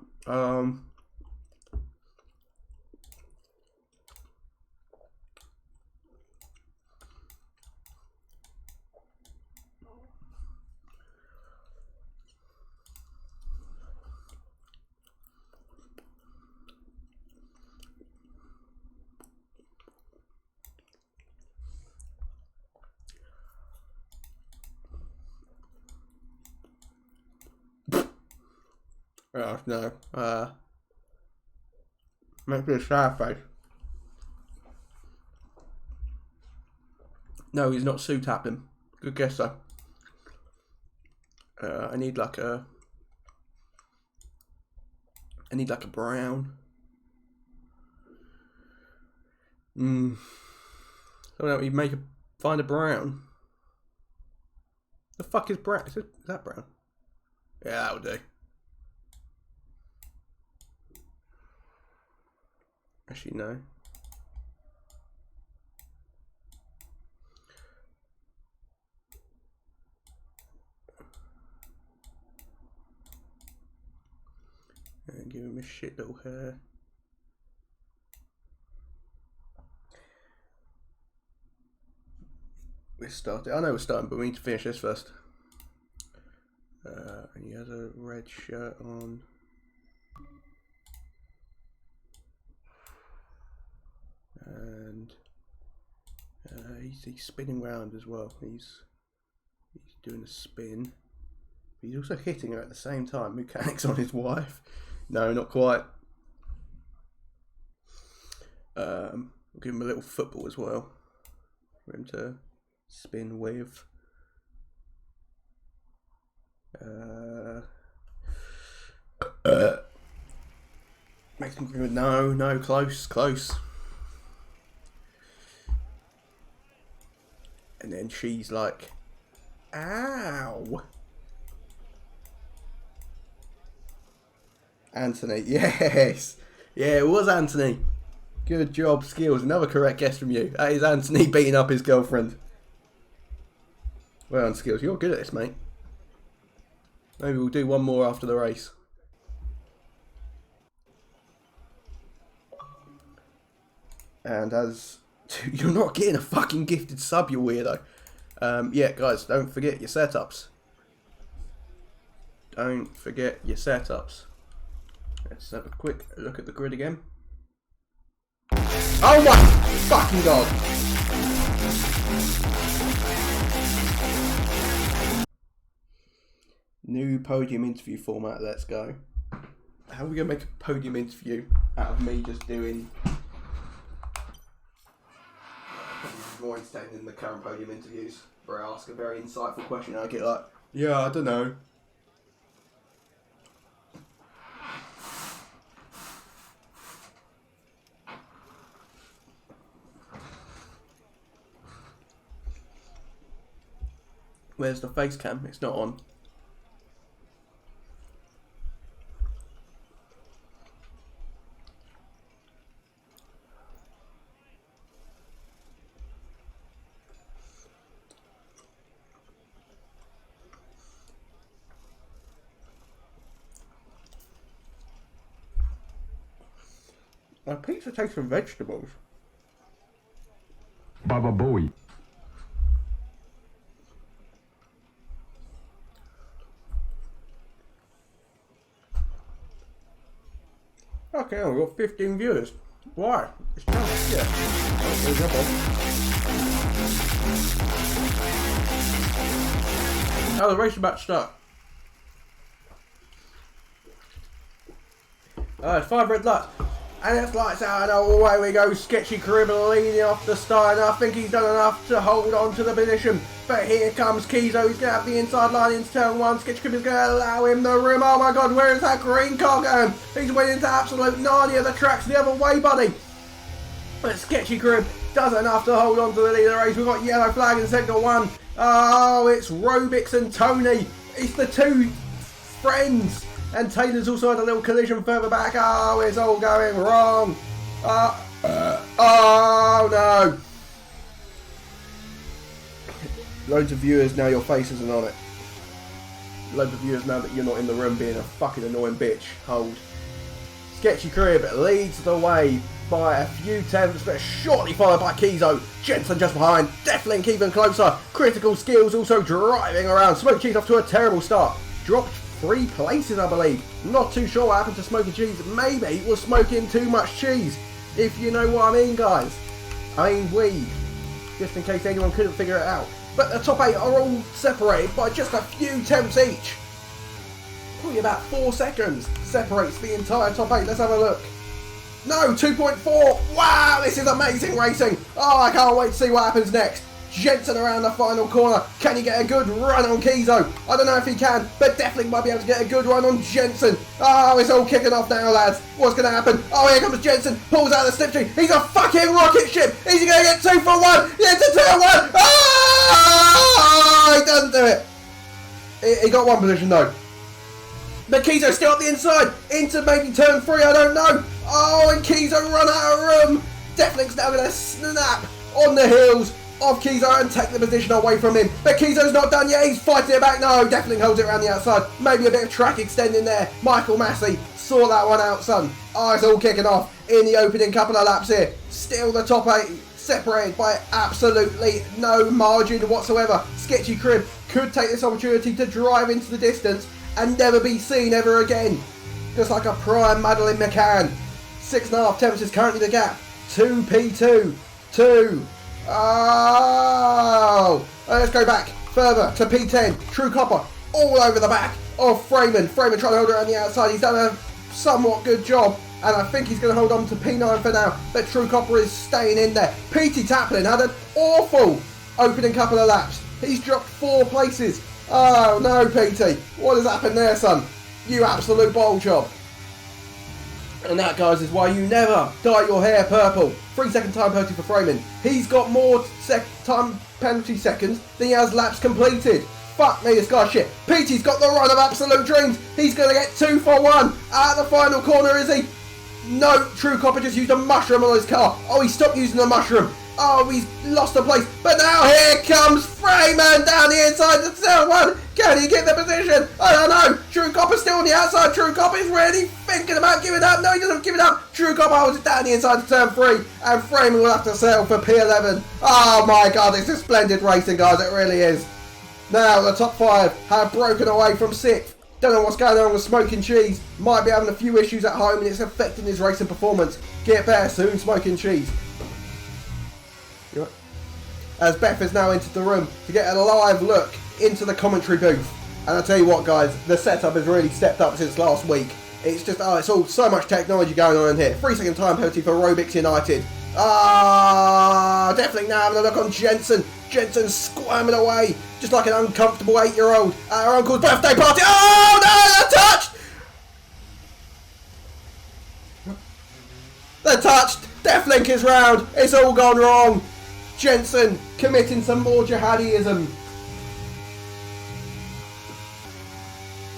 No. Make me a sad face. No, he's not suit tapping. Good guess though. I need like a brown. So we find a brown. The fuck is brown? Is that brown? Yeah, that'll do. Actually, no. And give him a shit little hair. we're starting. I know we're starting, but we need to finish this first. And he has a red shirt on. And he's spinning round as well. He's doing a spin. He's also hitting her at the same time. Mechanics on his wife. No, not quite. We'll give him a little football as well for him to spin with. Makes him go, no, close. And then she's like, ow. Anthony, yes. Yeah, it was Anthony. Good job, Skills. Another correct guess from you. That is Anthony beating up his girlfriend. Well done, Skills. You're good at this, mate. Maybe we'll do one more after the race. And as... You're not getting a fucking gifted sub, you weirdo. Yeah, guys, don't forget your setups. Don't forget your setups. Let's have a quick look at the grid again. Oh my fucking god! New podium interview format, let's go. How are we going to make a podium interview out of me just doing... more entertaining than the current podium interviews, where I ask a very insightful question and I get like, yeah, I don't know. Where's the face cam? It's not on. A pizza takes some vegetables. Baba Bowie. Okay, we've got 15 viewers. Why? It's just, yeah. Oh, the race is about to start. It's 5 red lights. And it's lights out and away we go. Sketchy Caribbean leading off the start, and I think he's done enough to hold on to the position. But here comes Kizo. He's going to have the inside line into turn 1. Sketchy Caribbean's going to allow him the room. Oh my god, where is that green car going? He's winning into absolute Narnia. The track's the other way, buddy. But Sketchy Carib does enough to hold on to the lead of the race. We've got yellow flag in sector 1. Oh, it's Robix and Tony. It's the two friends. And Taylor's also had a little collision further back. Oh, it's all going wrong. Oh no. Loads of viewers now your face isn't on it. Loads of viewers now that you're not in the room being a fucking annoying bitch. Hold. Sketchy Crib leads the way by a few tenths, but shortly followed by Kizo. Jensen just behind. Deathlink even closer. Critical Skills also driving around. Smoke Cheese off to a terrible start. Dropped 3 places, I believe. Not too sure what happened to Smoky Cheese. Maybe it was smoking too much cheese, if you know what I mean, guys. I mean weed, just in case anyone couldn't figure it out. But the top 8 are all separated by just a few tenths each. Probably about 4 seconds separates the entire top 8. Let's have a look. No, 2.4. Wow, this is amazing racing. Oh, I can't wait to see what happens next. Jensen around the final corner. Can he get a good run on Kizo? I don't know if he can, but definitely might be able to get a good run on Jensen. Oh, it's all kicking off now, lads. What's going to happen? Oh, here comes Jensen. Pulls out the slipstream. He's a fucking rocket ship. Is he going to get 2 for 1? Yeah, it's a 2 for 1. Oh, he doesn't do it. He got 1 position though. But Kizo's still at the inside. Into maybe turn 3, I don't know. Oh, and Kizo run out of room. Deathlink's now going to snap on the heels of Kizo and take the position away from him. But Kizo's not done yet. He's fighting it back. No, Deathling holds it around the outside. Maybe a bit of track extending there. Michael Massey saw that one out, son. Oh, it's all kicking off in the opening couple of laps here. Still the top 8 separated by absolutely no margin whatsoever. Sketchy Crib could take this opportunity to drive into the distance and never be seen ever again. Just like a prime Madeleine McCann. 6.5 tenths is currently the gap. 2P2. 2. Oh! Let's go back further to P10. True Copper all over the back of Freeman. Freeman trying to hold it on the outside. He's done a somewhat good job. And I think he's going to hold on to P9 for now. But True Copper is staying in there. Petey Taplin had an awful opening couple of laps. He's dropped 4 places. Oh no, Petey. What has happened there, son? You absolute bottle job. And that, guys, is why you never dye your hair purple. 3-second time penalty for Freeman. He's got more time penalty seconds than he has laps completed. Fuck me, this guy's shit. Petey's got the run of absolute dreams. He's going to get 2 for 1 at the final corner, is he? No, True Copper just used a mushroom on his car. Oh, he stopped using the mushroom. Oh, he's lost the place. But now here comes Freeman down the inside of the turn 1. Can he get the position? I don't know. True Copper's still on the outside. True Copper's really thinking about giving up. No, he doesn't give it up. True Copper holds it down the inside of turn 3. And Freeman will have to settle for P11. Oh my God, it's a splendid racing, guys. It really is. Now, the top 5 have broken away from 6th. Don't know what's going on with Smoking Cheese. Might be having a few issues at home and it's affecting his racing performance. Get better soon, Smoking Cheese. As Beth has now entered the room to get a live look into the commentary booth. And I'll tell you what, guys, the setup has really stepped up since last week. It's just, it's all so much technology going on in here. 3-second time penalty for Robix United. Definitely now having a look on Jensen. Jensen squirming away, just like an uncomfortable 8-year-old at her uncle's birthday party. Oh no, they're touched! They're touched. Deathlink is round. It's all gone wrong. Jensen committing some more jihadism.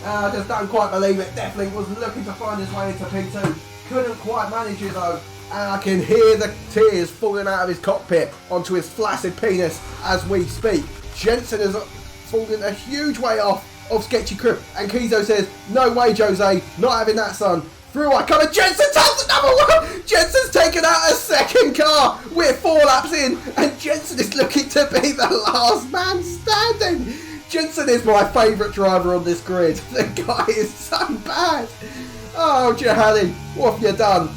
I just don't quite believe it. Deathlink was looking to find his way into P2. Couldn't quite manage it though. And I can hear the tears falling out of his cockpit onto his flaccid penis as we speak. Jensen has fallen a huge way off of Sketchy Crib. And Kizo says, no way, Jose, not having that, son. Through I come and Jensen takes another one! Jensen's taken out a second car. We're 4 laps in and Jensen is looking to be the last man standing. Jensen is my favourite driver on this grid. The guy is so bad. Oh, Jihadi, what have you done?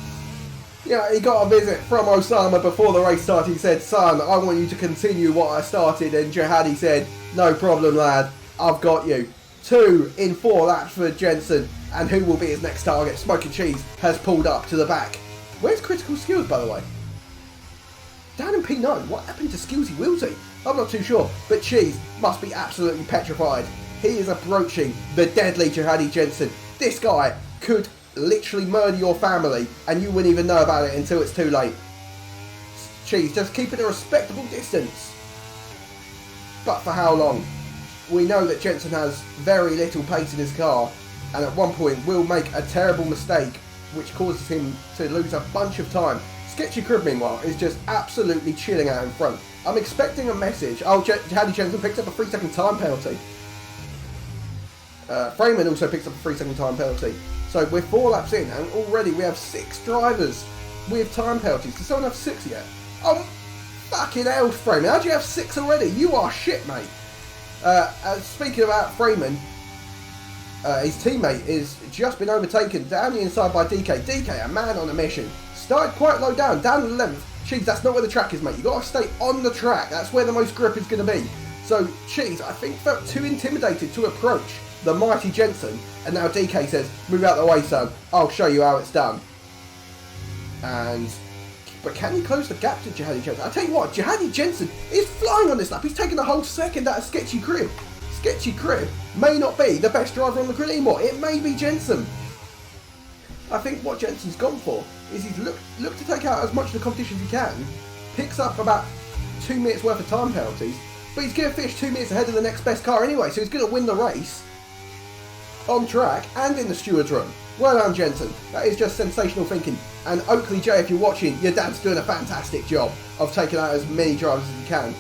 Yeah, he got a visit from Osama before the race started. He said, son, I want you to continue what I started. And Jihadi said, no problem, lad. I've got you. 2 in 4 laps for Jensen. And who will be his next target? Smoking Cheese has pulled up to the back. Where's Critical Skills, by the way? Down in P9. What happened to Skillsy Wilsey? I'm not too sure. But Cheese must be absolutely petrified. He is approaching the deadly Jihadi Jensen. This guy could literally murder your family and you wouldn't even know about it until it's too late. Cheese, just keep it a respectable distance. But for how long? We know that Jensen has very little pace in his car and at one point will make a terrible mistake which causes him to lose a bunch of time. Sketchy Crib, meanwhile, is just absolutely chilling out in front. I'm expecting a message. Oh, Jihadi Jensen picks up a 3-second time penalty. Freeman also picks up a 3-second time penalty. So we're 4 laps in and already we have 6 drivers with time penalties. Does someone have 6 yet? Oh, fucking hell, Freeman. How do you have 6 already? You are shit, mate. Speaking about Freeman, his teammate has just been overtaken down the inside by DK. DK, a man on a mission. Started quite low down to the 11th. Cheese, that's not where the track is, mate. You've got to stay on the track. That's where the most grip is going to be. So, Cheese, I think, felt too intimidated to approach the mighty Jensen. And now DK says, move out the way, son. I'll show you how it's done. But can he close the gap to Jihadi Jensen? I'll tell you what, Jihadi Jensen is flying on this lap. He's taking a whole second out of Sketchy Crib. Sketchy Crib may not be the best driver on the grid anymore. It may be Jensen. I think what Jensen's gone for is he's looked to take out as much of the competition as he can, picks up about 2 minutes worth of time penalties, but he's going to finish 2 minutes ahead of the next best car anyway, so he's going to win the race on track and in the steward's room. Well done, Jensen. That is just sensational thinking. And Oakley J, if you're watching, your dad's doing a fantastic job of taking out as many drivers as he can.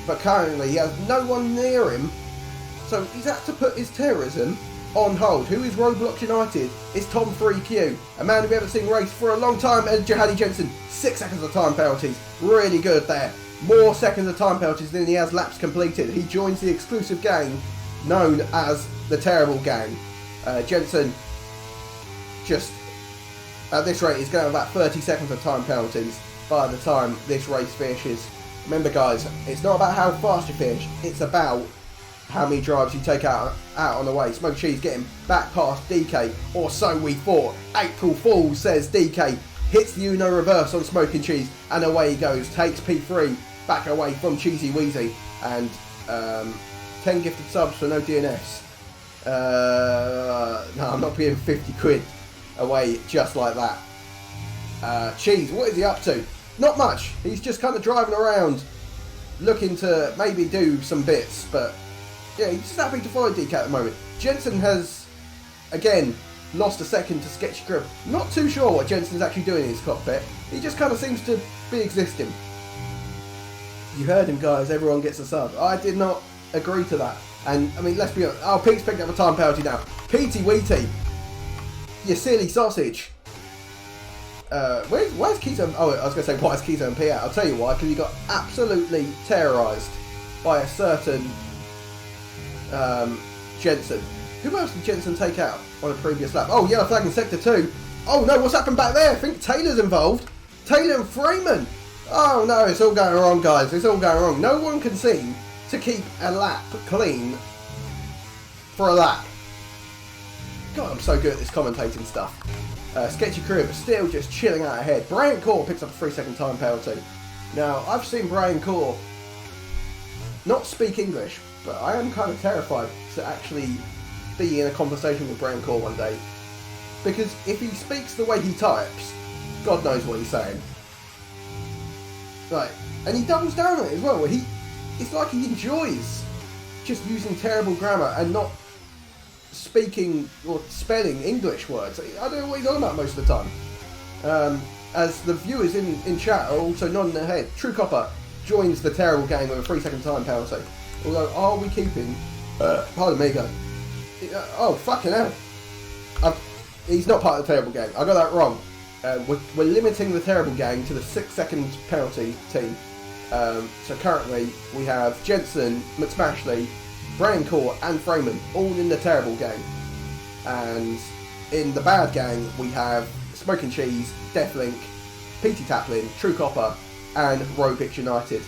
But currently he has no one near him, so he's had to put his terrorism on hold. Who is Roblox United? It's Tom 3Q, a man we haven't seen race for a long time, and Jihadi Jensen. 6 seconds of time penalties. Really good there. More seconds of time penalties than he has laps completed. He joins the exclusive gang known as the Terrible Gang. Jensen, just at this rate, is going to have about 30 seconds of time penalties by the time this race finishes. Remember guys, it's not about how fast you finish, it's about how many drives you take out on the way. Smoke Cheese getting back past DK, or so we thought. April Fool, says DK, hits the Uno reverse on Smoking Cheese, and away he goes. Takes P3 back away from Cheesy Weezy, and 10 gifted subs for no DNFs. No, I'm not being 50 quid away just like that. Cheese, what is he up to? Not much. He's just kind of driving around, looking to maybe do some bits, but yeah, he's just happy to follow DK at the moment. Jensen has, again, lost a second to Sketchy Crib. Not too sure what Jensen's actually doing in his cockpit. He just kind of seems to be existing. You heard him, guys. Everyone gets a sub. I did not agree to that. And, I mean, let's be honest. Oh, Pete's picked up a time penalty now. Petey Weety, you silly sausage. Where's Keto? Oh, I was going to say, why is Keto and P out? I'll tell you why. Because he got absolutely terrorised by a certain Jensen. Who else did Jensen take out on a previous lap? Oh, yellow flag in sector 2. Oh no, what's happened back there? I think Taylor's involved. Taylor and Freeman. Oh no, it's all going wrong, guys. It's all going wrong. No one can seem to keep a lap clean for a lap. God, I'm so good at this commentating stuff. Sketchy Crib still just chilling out ahead. Brian Core picks up a 3-second time penalty. Now, I've seen Brian Core not speak English, but I am kind of terrified to actually be in a conversation with Brian Core one day. Because if he speaks the way he types, God knows what he's saying. Like, and he doubles down on it as well. It's like he enjoys just using terrible grammar and not speaking or spelling English words. I don't know what he's on about most of the time. As the viewers in chat are also nodding their head. True Copper joins the Terrible Gang with a 3-second time penalty. Although, are we keeping... pardon me, guys. Oh, fucking hell. He's not part of the Terrible Gang. I got that wrong. We're limiting the Terrible Gang to the 6-second penalty team. So currently, we have Jensen, McSmashley, Brian Core and Freeman all in the Terrible Gang. And in the Bad Gang, we have Smoking Cheese, Deathlink, Petey Taplin, True Copper and Roblox United.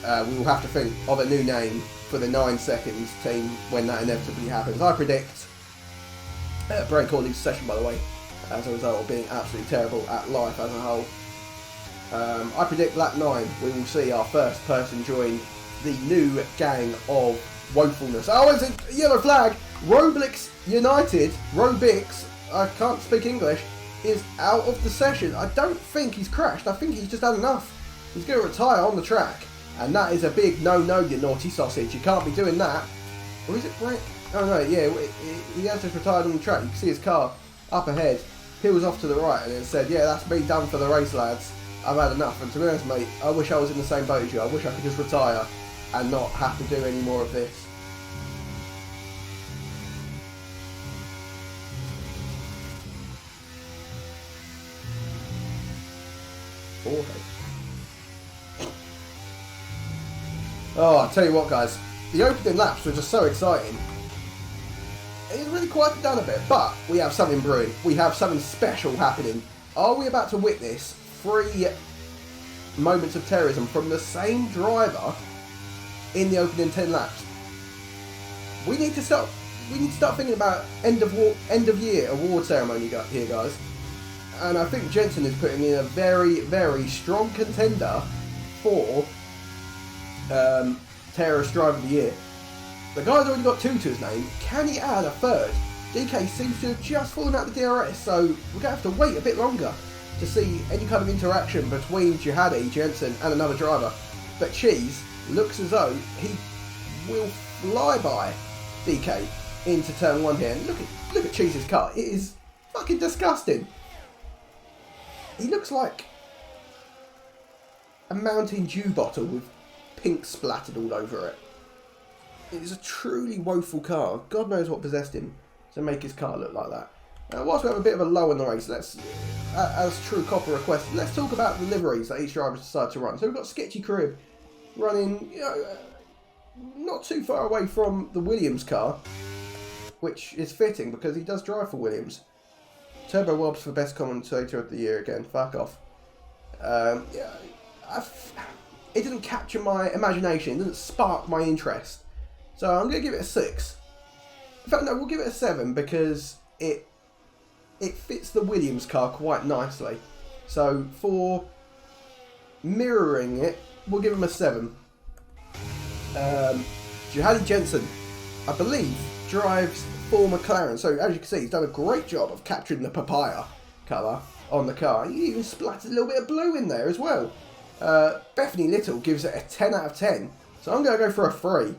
We will have to think of a new name for the 9 seconds team when that inevitably happens. I predict Brian Core leaves the session, by the way, as a result of being absolutely terrible at life as a whole. I predict lap 9 we will see our first person join the new gang of woefulness. Oh, is it yellow flag? Roblox United, Robix, I can't speak English, is out of the session. I don't think he's crashed. I think he's just had enough. He's going to retire on the track. And that is a big no-no, you naughty sausage. You can't be doing that. Or is it right? Oh no, yeah, he has just retired on the track. You can see his car up ahead. Peels off to the right and it said, yeah, that's me done for the race, lads. I've had enough. And to be honest, mate, I wish I was in the same boat as you. I wish I could just retire and not have to do any more of this. Oh, I'll tell you what, guys. The opening laps were just so exciting. It's really quieted down a bit, but we have something brewing. We have something special happening. Are we about to witness 3 moments of terrorism from the same driver in the opening 10 laps? We need to start thinking about end of year award ceremony here, guys. And I think Jensen is putting in a very, very strong contender for Terrorist Driver of the Year. The guy's already got 2 to his name. Can he add a 3rd? DK seems to have just fallen out of the DRS, so we're going to have to wait a bit longer to see any kind of interaction between Jihadi, Jensen and another driver. But Cheese looks as though he will fly by DK into turn 1 here. And look at Cheese's car. It is fucking disgusting. He looks like a Mountain Dew bottle with pink splattered all over it. It is a truly woeful car. God knows what possessed him. to make his car look like that. Whilst we have a bit of a low in the race, let's, as True Copper requested, let's talk about the liveries that each driver decided to run. So we've got Sketchy Carib running, you know, not too far away from the Williams car, which is fitting because he does drive for Williams. Turbo Wobbs for Best Commentator of the Year again, fuck off. Yeah, it didn't capture my imagination, it didn't spark my interest. So I'm going to give it a 6. In fact, no, we'll give it a 7 because it fits the Williams car quite nicely. So for mirroring it, we'll give him a 7. Jihadi Jensen, I believe, drives for McLaren. So as you can see, he's done a great job of capturing the papaya colour on the car. He even splattered a little bit of blue in there as well. Bethany Little gives it a 10 out of 10. So I'm going to go for a 3.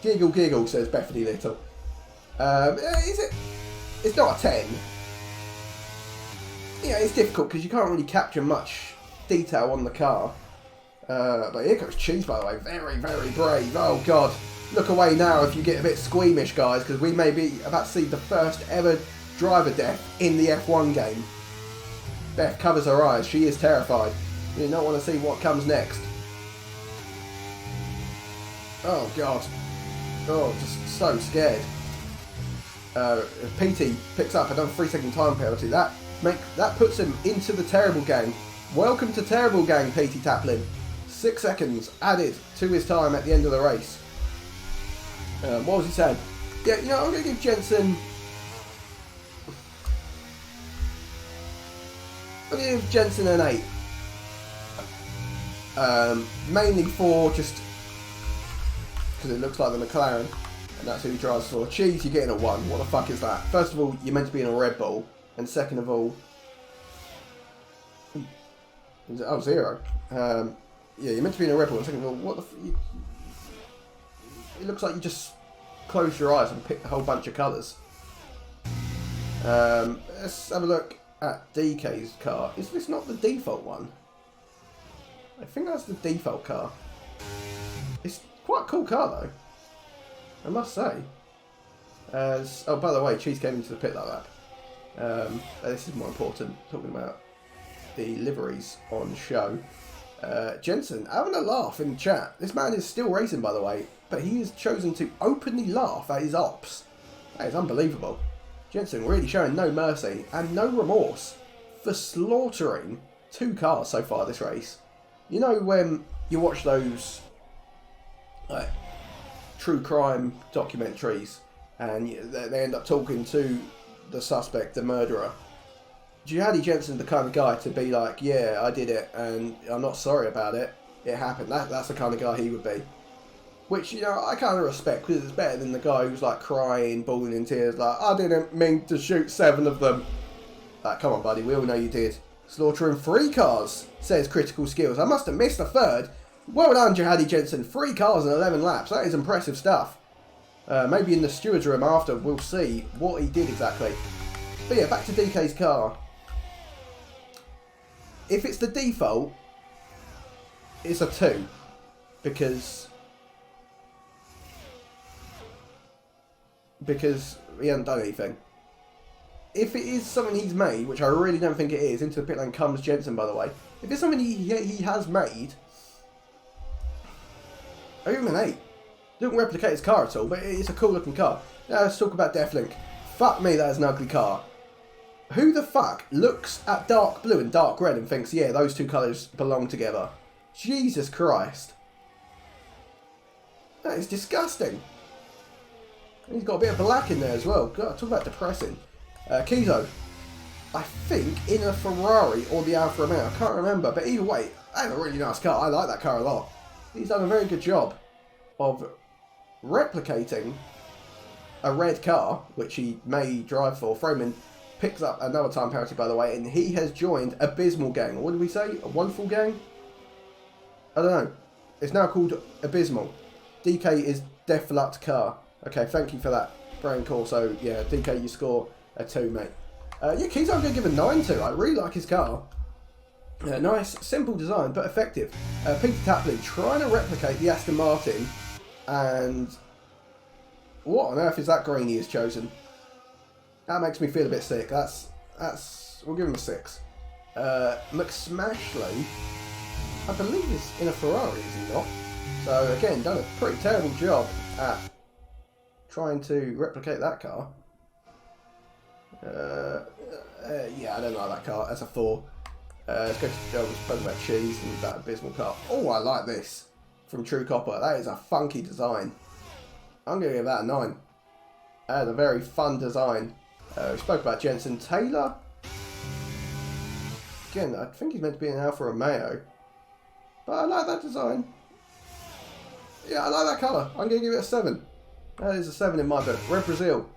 Giggle, giggle, says Bethany Little. Is it? It's not a 10. Yeah, it's difficult because you can't really capture much detail on the car. But here comes Cheese, by the way. Very, very brave. Oh, God. Look away now if you get a bit squeamish, guys, because we may be about to see the first ever driver death in the F1 game. Beth covers her eyes. She is terrified. You do not want to see what comes next. Oh, God. Oh, just so scared. PT picks up another 3-second time penalty. That puts him into the Terrible Gang. Welcome to Terrible Gang, PT Taplin. 6 seconds added to his time at the end of the race. What was he saying? Yeah, you know, I'm going to give Jensen... I'm going to give Jensen an 8. Mainly for just... because it looks like the McLaren. And that's who he drives for. Cheese, you're getting a 1. What the fuck is that? First of all, you're meant to be in a Red Bull. And second of all... oh, 0. Yeah, you're meant to be in a Red Bull. And second of all, what the... it looks like you just closed your eyes and picked a whole bunch of colours. Let's have a look at DK's car. Is this not the default one? I think that's the default car. It's quite a cool car though, I must say. Oh, by the way, Cheese came into the pit like that. This is more important, talking about the liveries on show. Jensen having a laugh in chat. This man is still racing, by the way, but he has chosen to openly laugh at his ops. That is unbelievable. Jensen really showing no mercy and no remorse for slaughtering 2 cars so far this race. You know when you watch those true crime documentaries and they end up talking to the suspect, the murderer. Jihadi Jensen's the kind of guy to be like, yeah, I did it and I'm not sorry about it. It happened. That's the kind of guy he would be. Which, you know, I kind of respect because it's better than the guy who's like crying, bawling in tears, like, I didn't mean to shoot 7 of them. Like, come on, buddy, we all know you did. Slaughtering 3 cars, says Critical Skills. I must have missed a 3rd. Well done, Jihadi Jensen. 3 cars in 11 laps. That is impressive stuff. Maybe in the steward's room after, we'll see what he did exactly. But yeah, back to DK's car. If it's the default, it's a 2. Because he hasn't done anything. If it is something he's made, which I really don't think it is, into the pit lane comes Jensen, by the way. If it's something he has made, I give him an 8. Doesn't replicate his car at all, but it's a cool looking car. Now let's talk about Deathlink. Fuck me, that is an ugly car. Who the fuck looks at dark blue and dark red and thinks, yeah, those 2 colours belong together? Jesus Christ. That is disgusting. And he's got a bit of black in there as well. God, talk about depressing. Kizo, I think in a Ferrari or the Alfa Romeo, I can't remember, but either way, I have a really nice car. I like that car a lot. He's done a very good job of replicating a red car, which he may drive for. Froman picks up another time penalty, by the way, and he has joined Abysmal Gang. What did we say? A Wonderful Gang? I don't know. It's now called Abysmal. DK is Deflux car. Okay, thank you for that brain call. So, yeah, DK, you score a 2, mate. Yeah, Keys, I'm going to give a 9 to. I really like his car. Nice, simple design, but effective. Peter Taplin trying to replicate the Aston Martin, and What on earth is that green he has chosen? That makes me feel a bit sick. We'll give him a 6. McSmashley, I believe is in a Ferrari, is he not? So again, done a pretty terrible job at trying to replicate that car. Yeah, I don't like that car. That's a 4. Let's go to we spoke about cheese and that abysmal car. Oh, I like this from True Copper. That is a funky design. I'm going to give that a 9. That is a very fun design. We spoke about Jensen Taylor. Again, I think he's meant to be an Alfa Romeo. But I like that design. Yeah, I like that colour. I'm going to give it a 7. That is a 7 in my book. Red Brazil.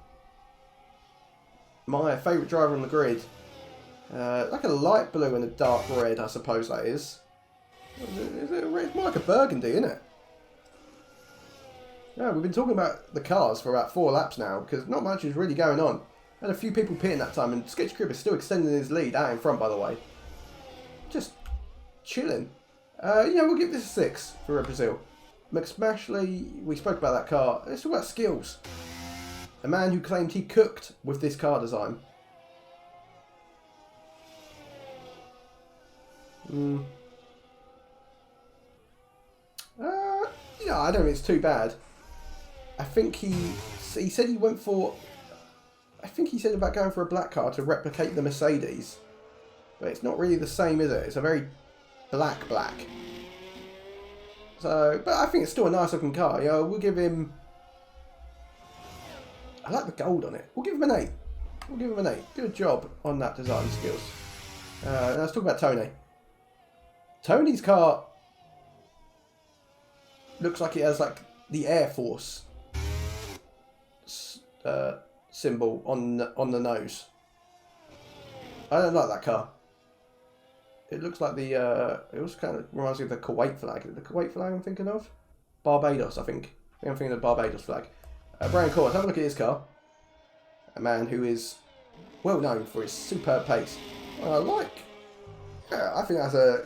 My favourite driver on the grid. Like a light blue and a dark red, I suppose that is. It's more like a burgundy, isn't it? Yeah, we've been talking about the cars for about 4 laps now, because not much is really going on. Had a few people pitting that time, and Sketchy Crib is still extending his lead out in front, by the way. Just chilling. Yeah, we'll give this a 6 for Brazil. McSmashley, we spoke about that car. Let's talk about skills. A man who claimed he cooked with this car design. Yeah, I don't think it's too bad. I think he said he went for... I think he said about going for a black car to replicate the Mercedes. But it's not really the same, is it? It's a very black. So, but I think it's still a nice looking car. You know, we'll give him... I like the gold on it. We'll give him an 8. We'll give him an 8. Good job on that design skills. Let's talk about Tony. Tony's car looks like it has like the Air Force symbol on the nose. I don't like that car. It looks like the it also kind of reminds me of the Kuwait flag. Is it the Kuwait flag I'm thinking of? Barbados, I think. I'm thinking of the Barbados flag. Brian Court, have a look at his car. A man who is well known for his superb pace. I think that's a...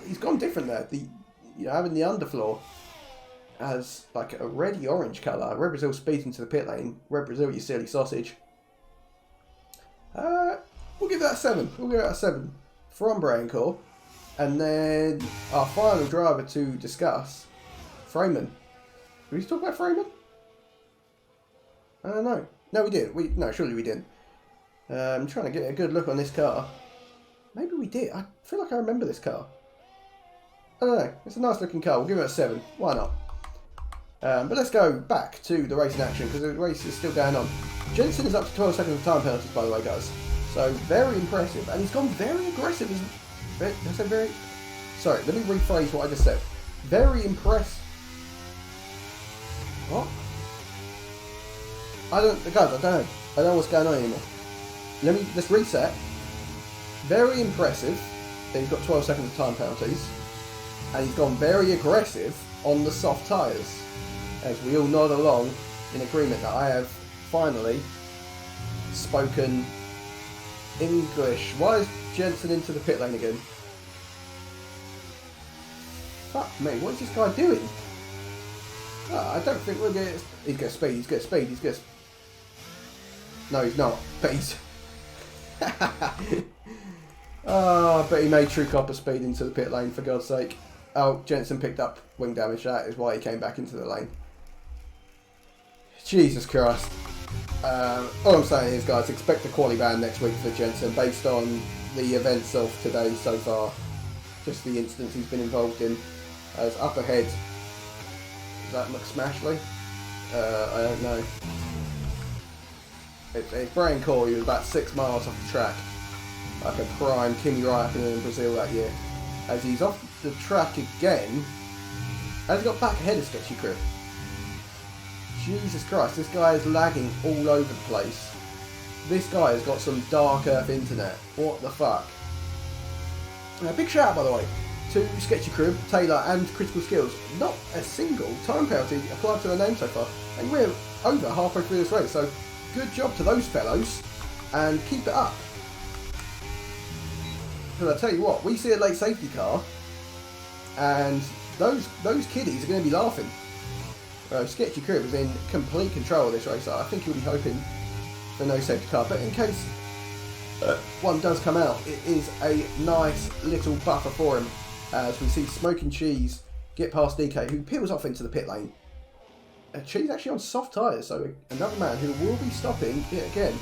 he's gone different there. Having the underfloor as like a reddy orange colour. Red Brazil speeds into the pit lane. Red Brazil, you silly sausage. We'll give that a 7. We'll give that a 7 from Braincore. And then our final driver to discuss, Freeman. Did we talk about Freeman? I don't know. No, we didn't. No, surely we didn't. I'm trying to get a good look on this car. Maybe we did. I feel like I remember this car. I don't know. It's a nice looking car. We'll give it a 7. Why not? But let's go back to the racing action because the race is still going on. Jensen is up to 12 seconds of time penalties, by the way, guys. So very impressive. And he's gone very aggressive. Did I say very? Sorry, let me rephrase what I just said. Very impressed. What? Guys, I don't know. I don't know what's going on anymore. Let's reset. Very impressive that he's got 12 seconds of time penalties. And he's gone very aggressive on the soft tyres. As we all nod along in agreement that I have finally spoken English. Why is Jensen into the pit lane again? Fuck me, what is this guy doing? I don't think we'll get... He's got speed, he's got speed, he's got... No, he's not, but he's... but he made True Copper speed into the pit lane, for God's sake. Oh, Jensen picked up wing damage, that is why he came back into the lane. Jesus Christ. All I'm saying is, guys, expect a quali ban next week for Jensen based on the events of today so far. Just the incidents he's been involved in. As up ahead, is that McSmashley? I don't know. It's Brian Corey, who was about 6 miles off the track. Like a prime Kimi Raikkonen in Brazil that year. As he's off the track again, as he got back ahead of Sketchy Crib. Jesus Christ, this guy is lagging all over the place. This guy has got some dark earth internet. What the fuck? Big shout out, by the way, to Sketchy Crib, Taylor and Critical Skills. Not a single time penalty applied to their name so far. And we're over halfway through this race, so good job to those fellows. And keep it up. Because I tell you what, we see a late safety car, and those kiddies are going to be laughing. Sketchy Crib was in complete control of this race. I think he'll be hoping for no safety car, but in case one does come out, it is a nice little buffer for him, as we see Smoking Cheese get past DK, who peels off into the pit lane. Cheese actually on soft tyres, so another man who will be stopping yet again.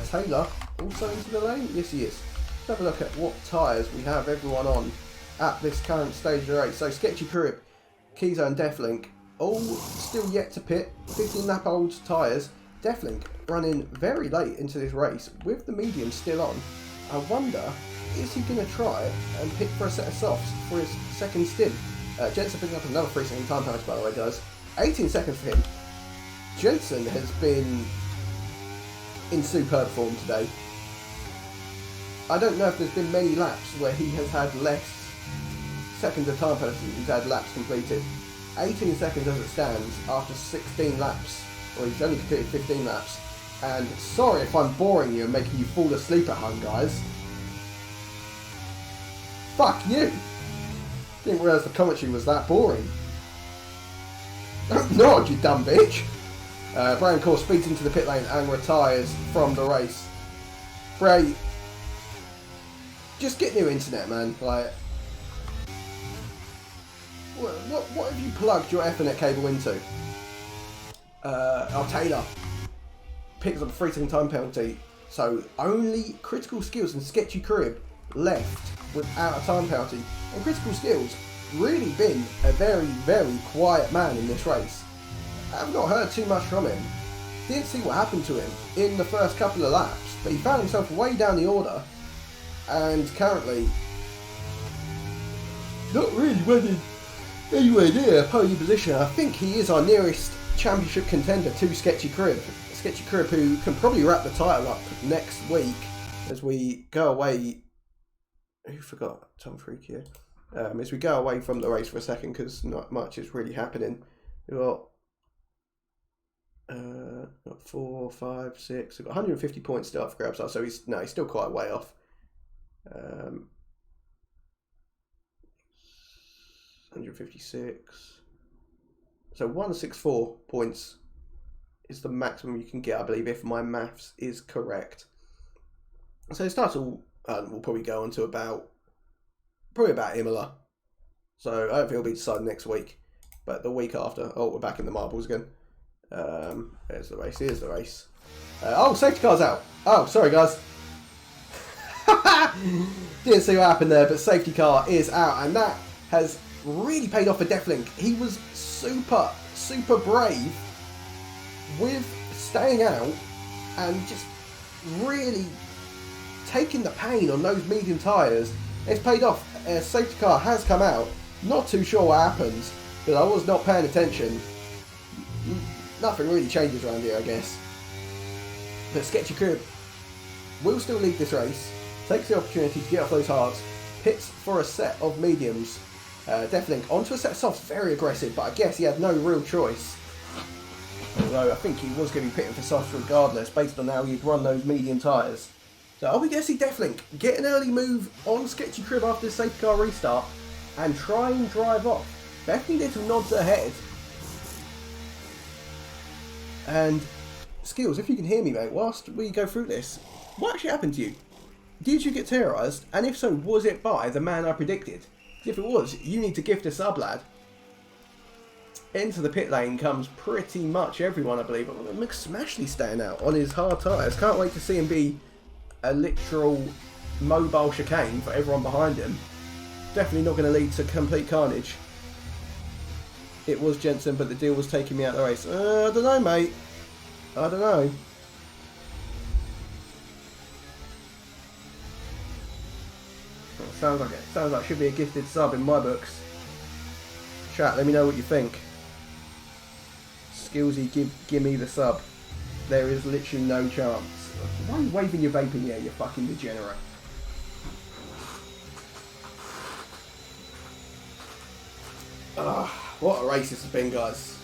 Taylor also into the lane? Yes, he is. Let's have a look at what tyres we have everyone on at this current stage of the race. So Sketchy Crib, Kizo and Deathlink all still yet to pit. 15 lap old tyres. Deathlink running very late into this race with the medium still on. I wonder, is he going to try and pick for a set of softs for his second stint? Jensen picking up another 3-second time penalty, by the way, guys. 18 seconds for him. Jensen has been in superb form today. I don't know if there's been many laps where he has had less seconds of time penalty than he's had laps completed. 18 seconds as it stands after 16 laps. Or he's only completed 15 laps. And sorry if I'm boring you and making you fall asleep at home, guys. Fuck you! Didn't realise the commentary was that boring. Don't nod, you dumb bitch! Brian Core speeds into the pit lane and retires from the race. Bray, just get new internet, man. Like, what have you plugged your Ethernet cable into? Taylor picks up a 3-second time penalty. So only Critical Skills and Sketchy Crib left without a time penalty. And Critical Skills really been a very, very quiet man in this race. I've not heard too much from him. Didn't see what happened to him in the first couple of laps, but he found himself way down the order and currently not really winning anywhere near a podium position. I think he is our nearest championship contender to Sketchy Crib. Sketchy Crib, who can probably wrap the title up next week as we go away. Who forgot? Tom Freak here. As we go away from the race for a second, because not much is really happening. We've got 4, 5, 6. We've got 150 points still up for grabs. So he's still quite a way off. 156. So 164 points is the maximum you can get, I believe, if my maths is correct. So his title will probably go on to about Imola. So I don't think it'll be decided next week, but the week after. Oh, we're back in the marbles again. There's the race. Here's the race. Safety car's out. Oh, sorry guys. Didn't see what happened there, but safety car is out, and that has really paid off for Deathlink. He was super brave with staying out and just really taking the pain on those medium tyres. It's paid off. Safety car has come out. Not too sure what happens, but I was not paying attention. Nothing really changes around here, I guess. But Sketchy Crib will still lead this race. Takes the opportunity to get off those hards. Pits for a set of mediums. Deathlink onto a set of softs, very aggressive, but I guess he had no real choice. Although I think he was going to be pitting for softs regardless, based on how he'd run those medium tyres. So we get to see Deathlink get an early move on Sketchy Crib after the safety car restart and try and drive off. Definitely did some nods ahead. And Skills, if you can hear me, mate, whilst we go through this, what actually happened to you? Did you get terrorised? And if so, was it by the man I predicted? If it was, you need to gift a sub, lad. Into the pit lane comes pretty much everyone, I believe. Mick Smashley staying out on his hard tyres. Can't wait to see him be a literal mobile chicane for everyone behind him. Definitely not going to lead to complete carnage. It was Jensen, but the deal was taking me out of the race. I don't know, mate. I don't know. Sounds like it. Sounds like it should be a gifted sub in my books. Chat, let me know what you think. Skillsy, give me the sub. There is literally no chance. Why are you waving your vape in the air, you fucking degenerate? What a race this has been, guys.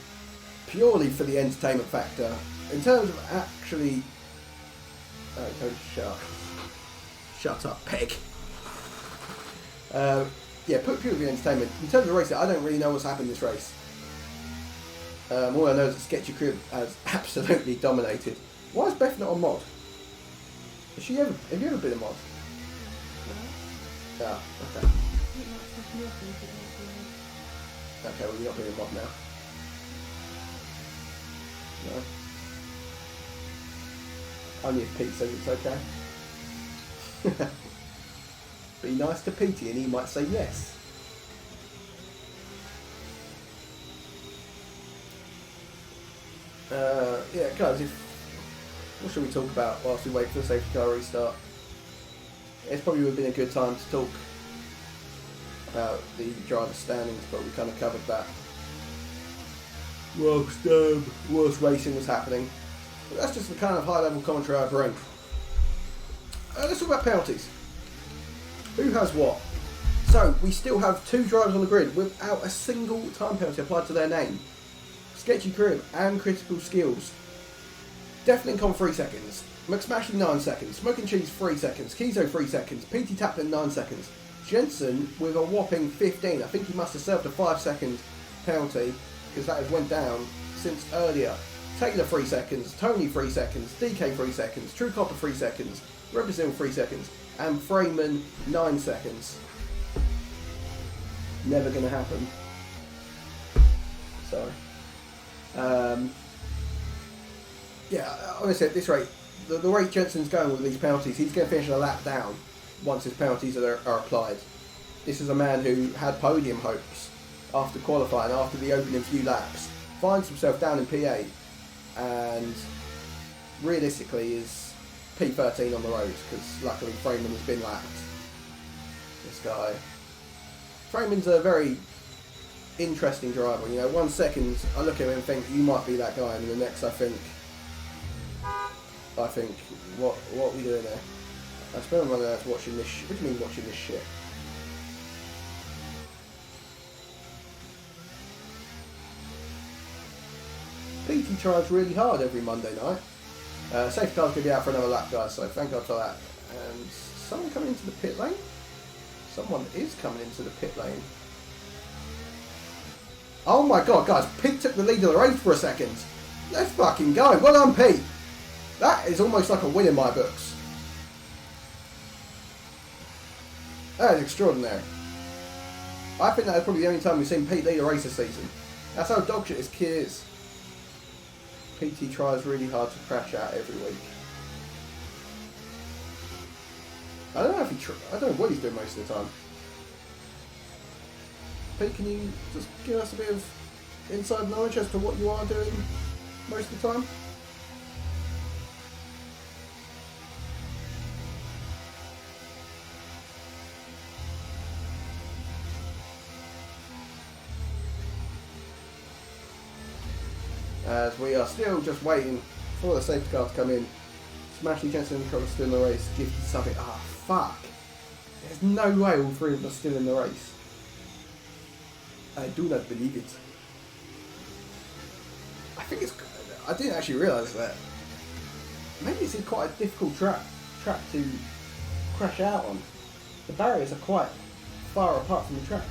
Purely for the entertainment factor. In terms of actually... Oh, don't shut up, peg. Yeah, purely for the entertainment. In terms of the race, I don't really know what's happened in this race. All I know is that Sketchy Crib has absolutely dominated. Why is Beth not a mod? Have you ever been a mod? Yeah, okay. Okay, well, you're not being a mod now. No. Only if Pete says it's okay. Be nice to Petey and he might say yes. Yeah, guys, what should we talk about whilst we wait for the safety car restart? It's probably would have been a good time to talk about the driver standings, but we kind of covered that. Whilst racing was happening. But that's just the kind of high level commentary I bring. Let's talk about penalties. Who has what? So, we still have 2 drivers on the grid without a single time penalty applied to their name. Sketchy Crib and Critical Skills. Definitely on 3 seconds. McSmashy 9 seconds. Smoking Cheese 3 seconds. Kizo 3 seconds. PT Taplin 9 seconds. Jensen with a whopping 15. I think he must have served a 5-second penalty because that has went down since earlier. Taylor 3 seconds. Tony 3 seconds. DK 3 seconds. True Copper 3 seconds. Rebrazil 3 seconds. And Freeman 9 seconds. Never going to happen. Sorry. Yeah, honestly, at this rate, the rate Jensen's going with these penalties, he's going to finish a lap down once his penalties are applied. This is a man who had podium hopes after qualifying, after the opening few laps, finds himself down in P8, and realistically is P13 on the roads, because luckily Freeman has been lapped. This guy. Freeman's a very interesting driver. You know, 1 second I look at him and think you might be that guy, and the next I think what are we doing there? I spent my life watching this. What do you mean watching this shit? PT tries really hard every Monday night. Safety car's going to be out for another lap, guys, so thank God for that. And someone coming into the pit lane? Someone is coming into the pit lane. Oh my God, guys, Pete took the lead of the race for a second. Let's fucking go. Well done, Pete. That is almost like a win in my books. That is extraordinary. I think that is probably the only time we've seen Pete lead a race this season. That's how dog shit his kid is. PT tries really hard to crash out every week. I don't know if I don't know what he's doing most of the time. Pete, can you just give us a bit of inside knowledge as to what you are doing most of the time? As we are still just waiting for the safety car to come in. Smashy Jensen and still in the race. Gifty something. Ah, fuck. There's no way all 3 of us are still in the race. I do not believe it. I think it's... I didn't actually realise that. Maybe it's quite a difficult track to crash out on. The barriers are quite far apart from the track.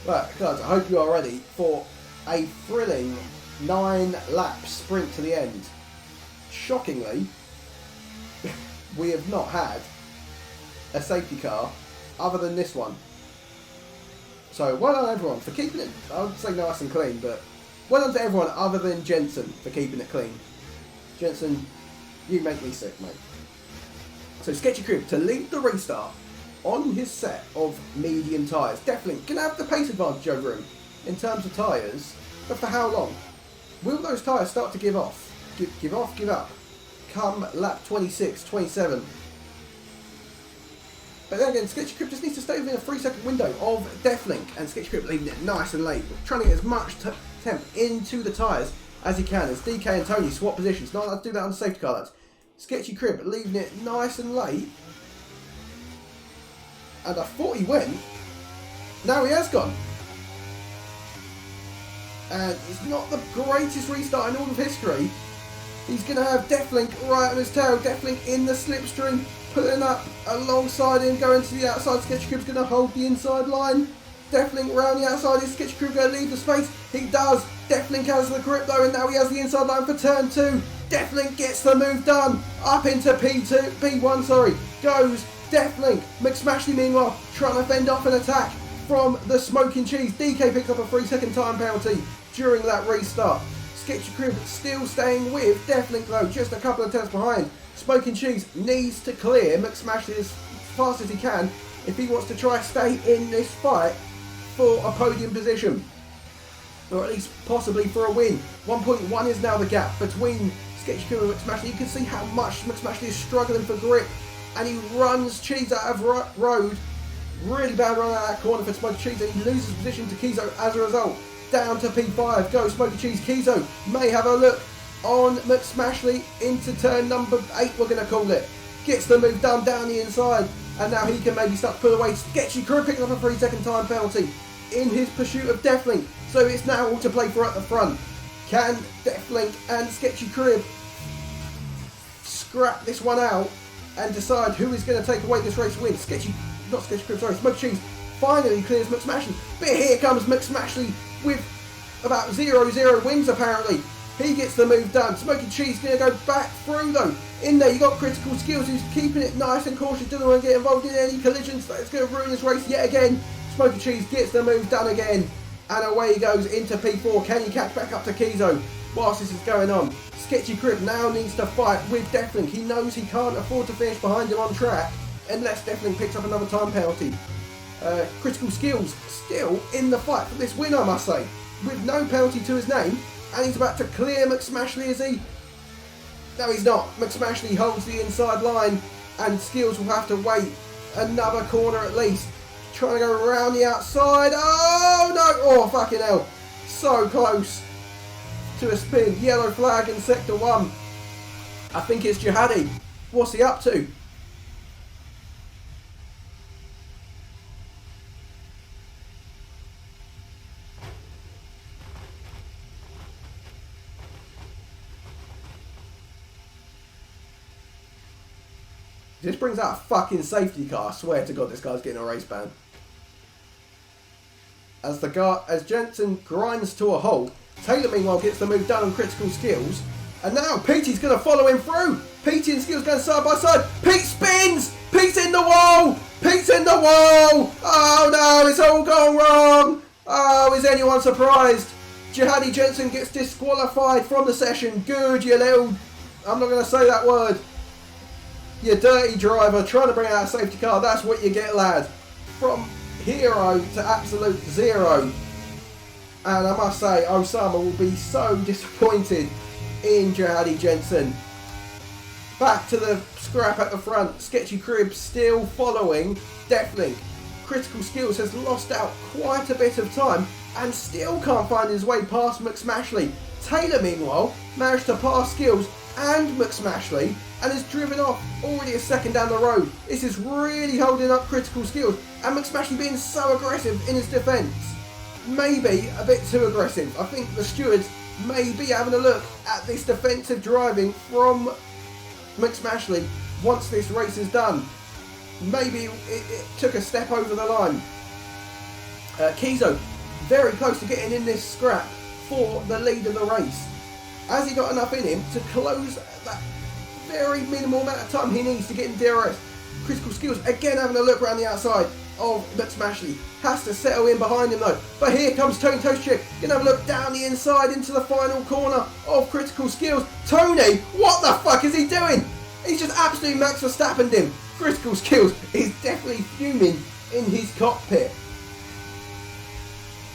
Right, guys, I hope you are ready for a thrilling 9-lap sprint to the end. Shockingly, we have not had a safety car other than this one. So, well done everyone for keeping it, I would say nice and clean, but well done to everyone other than Jensen for keeping it clean. Jensen, you make me sick, mate. So, Sketchy Crib to lead the restart on his set of medium tyres. Definitely going to have the pace advantage over him in terms of tyres, but for how long? Will those tyres start to give off? Give off, give up. Come lap 26, 27. But then again, Sketchy Crib just needs to stay within a 3-second window of Deathlink, and Sketchy Crib leaving it nice and late, trying to get as much temp into the tyres as he can, as DK and Tony swap positions. Not allowed to do that on the safety car, lads. Sketchy Crib leaving it nice and late. And I thought he went. Now he has gone. And it's not the greatest restart in all of history. He's going to have Deathlink right on his tail. Deathlink in the slipstream, putting up alongside him, going to the outside. Sketchy Crib's going to hold the inside line. Deathlink round the outside. Is Sketchy Crib going to leave the space? He does. Deathlink has the grip though, and now he has the inside line for turn 2. Deathlink gets the move done. Up into P1, goes Deathlink. McSmashley meanwhile trying to fend off an attack from the Smoking Cheese. DK picks up a 3-second time penalty during that restart. Sketchy Crib still staying with Deathlink though, just a couple of tenths behind. Smoking Cheese needs to clear McSmashley as fast as he can if he wants to try stay in this fight for a podium position, or at least possibly for a win. 1.1 is now the gap between Sketchy Crib and McSmashley. You can see how much McSmashley is struggling for grip, and he runs Cheese out of road. Really bad run out of that corner for Smoky Cheese, and he loses position to Kizo as a result. Down to P5 goes Smoky Cheese. Kizo may have a look on McSmashley into turn number 8, we're going to call it. Gets the move done down the inside, and now he can maybe start to pull away. Sketchy Crib picks up a 3-second time penalty in his pursuit of Deathlink, so it's now all to play for at the front. Can Deathlink and Sketchy Crib scrap this one out and decide who is going to take away this race win? Smoky Cheese finally clears McSmashley, but here comes McSmashley with about 0-0 wins apparently. He gets the move done. Smoky Cheese going to go back through though. In there you got Critical Skills who's keeping it nice and cautious, doesn't want to get involved in any collisions. That's going to ruin this race yet again. Smoky Cheese gets the move done again, and away he goes into P4. Can he catch back up to Kizo whilst this is going on? Sketchy Crib now needs to fight with Deathlink. He knows he can't afford to finish behind him on track unless Deathlink picks up another time penalty. Critical Skills still in the fight for this win, I must say, with no penalty to his name, and he's about to clear McSmashley, is he? No, he's not. McSmashley holds the inside line, and Skills will have to wait another corner at least. Trying to go around the outside. Oh no! Oh fucking hell! So close to a spin. Yellow flag in sector 1. I think it's Jihadi. What's he up to? This brings out a fucking safety car. I swear to God, this guy's getting a race ban. As Jensen grinds to a halt, Taylor meanwhile gets the move done on Critical Skills, and now Petey's going to follow him through. Petey and Skills going side by side. Pete spins. Pete's in the wall. Pete's in the wall. Oh no, it's all gone wrong. Oh, is anyone surprised? Jihadi Jensen gets disqualified from the session. Good, you little... I'm not going to say that word. You dirty driver trying to bring out a safety car. That's what you get, lad. From hero to absolute zero. And I must say, Osama will be so disappointed in Jihadi Jensen. Back to the scrap at the front. Sketchy Crib still following Deathlink. Critical Skills has lost out quite a bit of time and still can't find his way past McSmashley. Taylor, meanwhile, managed to pass Skills and McSmashley and has driven off already a second down the road. This is really holding up Critical Skills, and McSmashley being so aggressive in his defence. Maybe a bit too aggressive. I think the stewards may be having a look at this defensive driving from McSmashley once this race is done. Maybe it took a step over the line. Kizo very close to getting in this scrap for the lead of the race. Has he got enough in him to close that very minimal amount of time he needs to get in DRS? Critical Skills again having a look around the outside of McSmashley. Has to settle in behind him though. But here comes Tony Toastchick. Gonna have a look down the inside into the final corner of Critical Skills. Tony, what the fuck is he doing? He's just absolutely Max Verstappened him. Critical Skills is definitely fuming in his cockpit.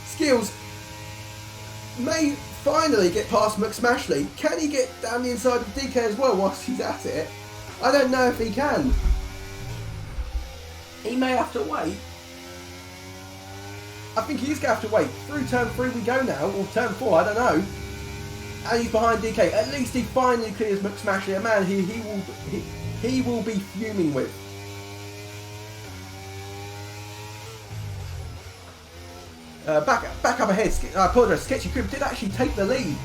Skills may finally get past McSmashley. Can he get down the inside of DK as well whilst he's at it? I don't know if he can. He may have to wait. I think he's going to have to wait. Through turn 3 we go now, or turn 4, I don't know. And he's behind DK. At least he finally clears McSmashley, a man he will be fuming with. Back up ahead. I apologise. Sketchy Crib did actually take the lead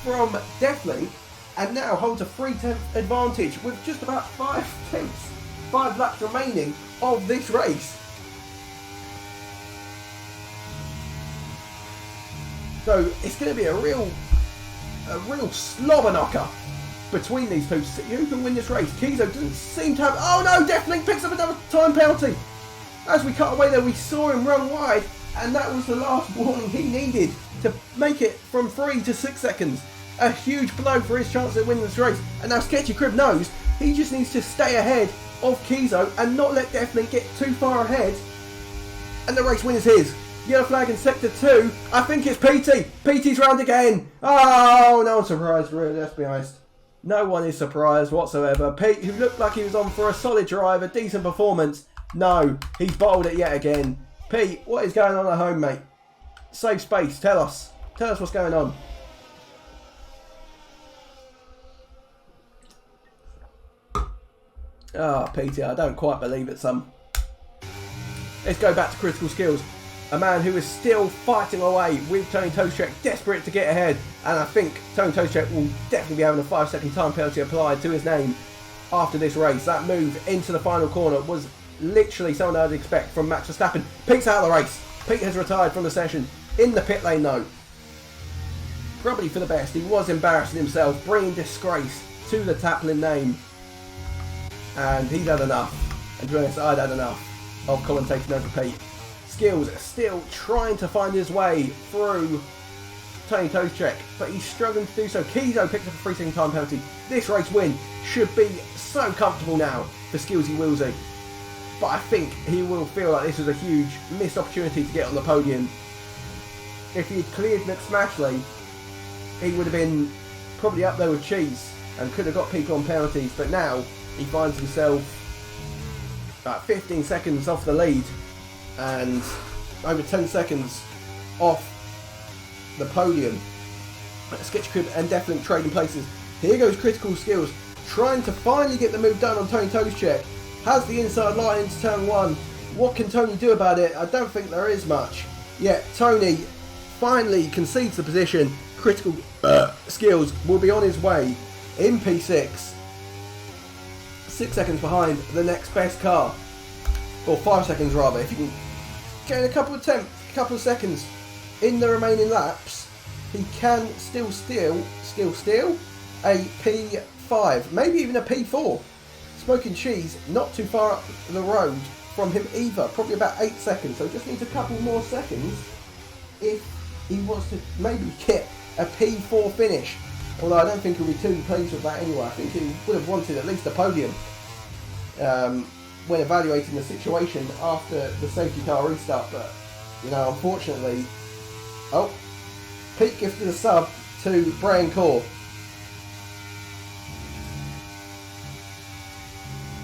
from Deathlink, and now holds a 3/10 advantage with just about 5 laps remaining of this race. So it's going to be a real slobber knocker between these two. Who can win this race? Kizo doesn't seem to have. Oh no! Deathlink picks up another time penalty. As we cut away there, we saw him run wide, and that was the last warning he needed to make it from 3 to 6 seconds. A huge blow for his chance of winning this race. And now Sketchy Crib knows he just needs to stay ahead of Kizo and not let Deathlink get too far ahead. And the race win is his. Yellow flag in sector 2. I think it's PT. PT's round again. Oh, no one's surprised, really, let's be honest. No one is surprised whatsoever. Pete, who looked like he was on for a solid drive, a decent performance. No, he's bottled it yet again. Pete, what is going on at home, mate? Save space, tell us. Tell us what's going on. Ah, PT, I don't quite believe it, son. Let's go back to critical skills. A man who is still fighting away with Tony Toshek, desperate to get ahead. And I think Tony Toshek will definitely be having a 5-second time penalty applied to his name after this race. That move into the final corner was literally something I'd expect from Max Verstappen. Pete's out of the race. Pete has retired from the session. In the pit lane though. Probably for the best. He was embarrassing himself, bringing disgrace to the Taplin name. And he's had enough. And to be honest, I'd had enough of commentating over Pete. Skills still trying to find his way through Tony Toshek, but he's struggling to do so. Kizo picked up a 3-second time penalty. This race win should be so comfortable now for Skillsy Willsy. But I think he will feel like this was a huge missed opportunity to get on the podium. If he had cleared McSmashley, he would have been probably up there with Cheese and could have got people on penalties, but now he finds himself about 15 seconds off the lead and over 10 seconds off the podium. Sketchy Crib and Deathlink trading places. Here goes Critical Skills, trying to finally get the move done on Tony Toshek. Has the inside line into turn 1. What can Tony do about it? I don't think there is much. Yet Tony finally concedes the position. Critical Skills will be on his way in P6. 6 seconds behind the next best car. Or 5 seconds rather. If you can gain a couple of seconds in the remaining laps, he can still steal a P5, maybe even a P4. Smoking Cheese not too far up the road from him either, probably about 8 seconds, so just needs a couple more seconds if he wants to maybe get a P4 finish. Although I don't think he'll be too pleased with that anyway. I think he would have wanted at least a podium when evaluating the situation after the safety car restart, but you know, unfortunately, Pete gifted a sub to Brian Core.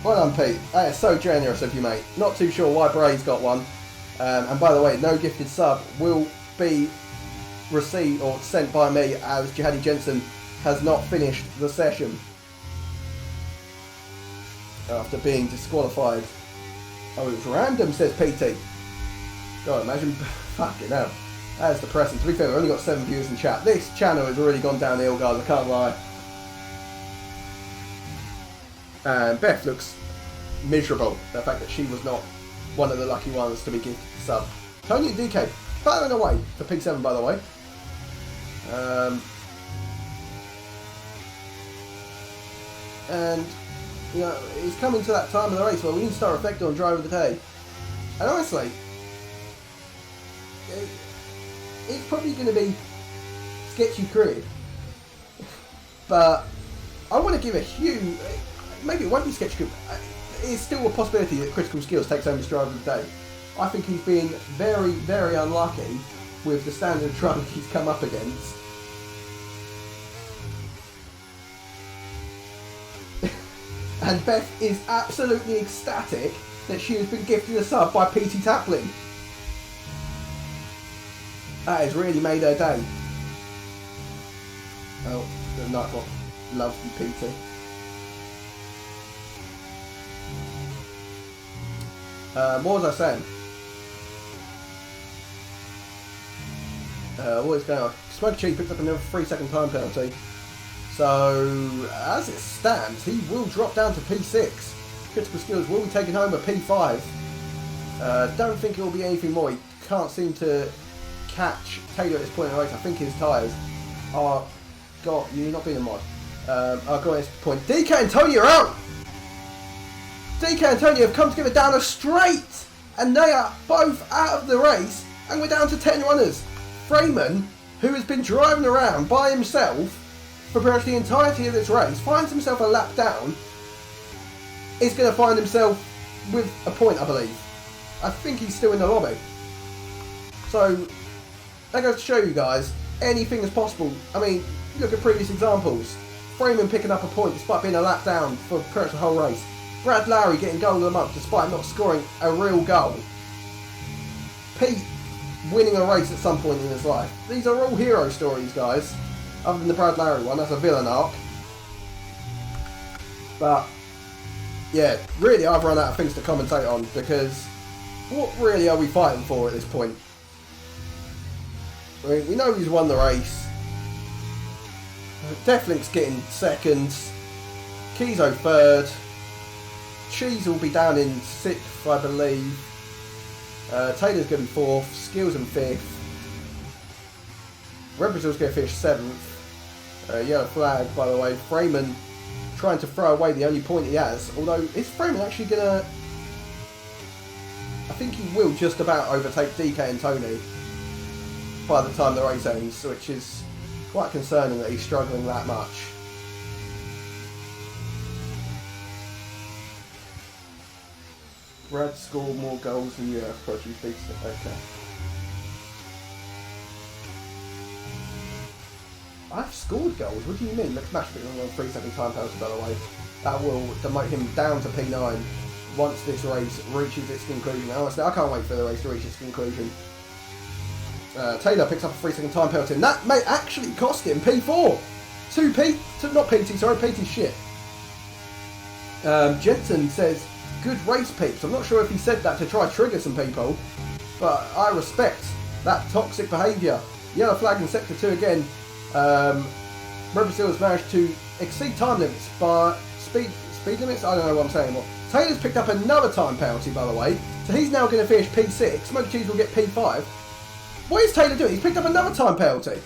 Well done, Pete. That is so generous of you, mate. Not too sure why Bray's got one. And by the way, no gifted sub will be received or sent by me, as Jihadi Jensen has not finished the session after being disqualified. Oh, it was random, says PT. God, imagine. Fucking hell. That is depressing. To be fair, we've only got 7 viewers in chat. This channel has already gone downhill, guys, I can't lie. And Beth looks miserable. The fact that she was not one of the lucky ones to be gifted the sub. Tony and DK battling away for P7, by the way. And you know, it's coming to that time of the race where we need to start reflecting on driver of the day. And honestly, it's probably going to be Sketchy Crib, but I want to give a huge. Maybe it won't be Sketchy Crib. It's still a possibility that Critical Skills takes home this driver of the day. I think he's been very, very unlucky with the standard of trunk he's come up against. And Beth is absolutely ecstatic that she has been gifted a sub by PT Taplin. That has really made her day. Oh, the Nightbot loves you, PT. What was I saying? What is going on? Smoke Cheese picks up another 3-second time penalty. So, as it stands, he will drop down to P6. Critical Skills will be taken home a P5. Don't think it will be anything more. He can't seem to catch Taylor at this point in the race. I think his tyres are... God, you're not being a mod. Are going at this point. DK and Tony are out! DK and Tony have come together down a straight! And they are both out of the race. And we're down to 10 runners. Freeman, who has been driving around by himself for pretty much the entirety of this race, finds himself a lap down, is going to find himself with a point, I believe. I think he's still in the lobby. So, that goes to show you guys, anything is possible. I mean, look at previous examples. Freeman picking up a point despite being a lap down for pretty much the whole race. Brad Lowry getting goal of the month despite not scoring a real goal. Pete winning a race at some point in his life. These are all hero stories, guys. Other than the Brad Lowry one, that's a villain arc. But, yeah, really I've run out of things to commentate on because what really are we fighting for at this point? I mean, we know he's won the race. Deflink's getting second. Kizo third. Cheese will be down in 6th, I believe. Taylor's going to be 4th. Skills in 5th. Red Brazil's going to finish 7th. Yellow flag, by the way. Freeman trying to throw away the only point he has. Although, is Freeman actually going to... I think he will just about overtake DK and Tony by the time the race ends, which is quite concerning that he's struggling that much. Brad scored more goals than you have, produce beats it. Okay. I've scored goals? What do you mean? Let's match it on 3-second time penalty, by the way. That will demote him down to P9 once this race reaches its conclusion. Honestly, I can't wait for the race to reach its conclusion. Taylor picks up a 3-second time penalty, and that may actually cost him P4. Not PT, sorry, PT shit. Jensen says, good race, peeps. I'm not sure if he said that to try to trigger some people, but I respect that toxic behaviour. Yellow flag in Sector 2 again. Red Brazil has managed to exceed time limits by speed limits? I don't know what I'm saying anymore. Taylor's picked up another time penalty, by the way, so he's now going to finish P6. Smoke Cheese will get P5. What is Taylor doing? He's picked up another time penalty.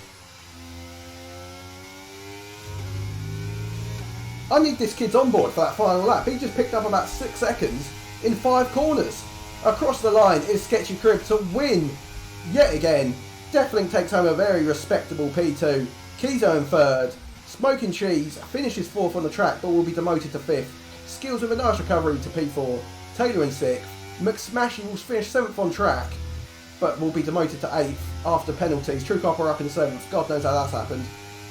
I need this kid's on board for that final lap. He just picked up about 6 seconds in 5 corners. Across the line is Sketchy Crib to win yet again. Deflink takes home a very respectable P2. Kizo in 3rd. Smoking Cheese finishes 4th on the track but will be demoted to 5th. Skills with a nice recovery to P4. Taylor in 6th. McSmashy will finish 7th on track but will be demoted to 8th after penalties. True Copper up in 7th. God knows how that's happened.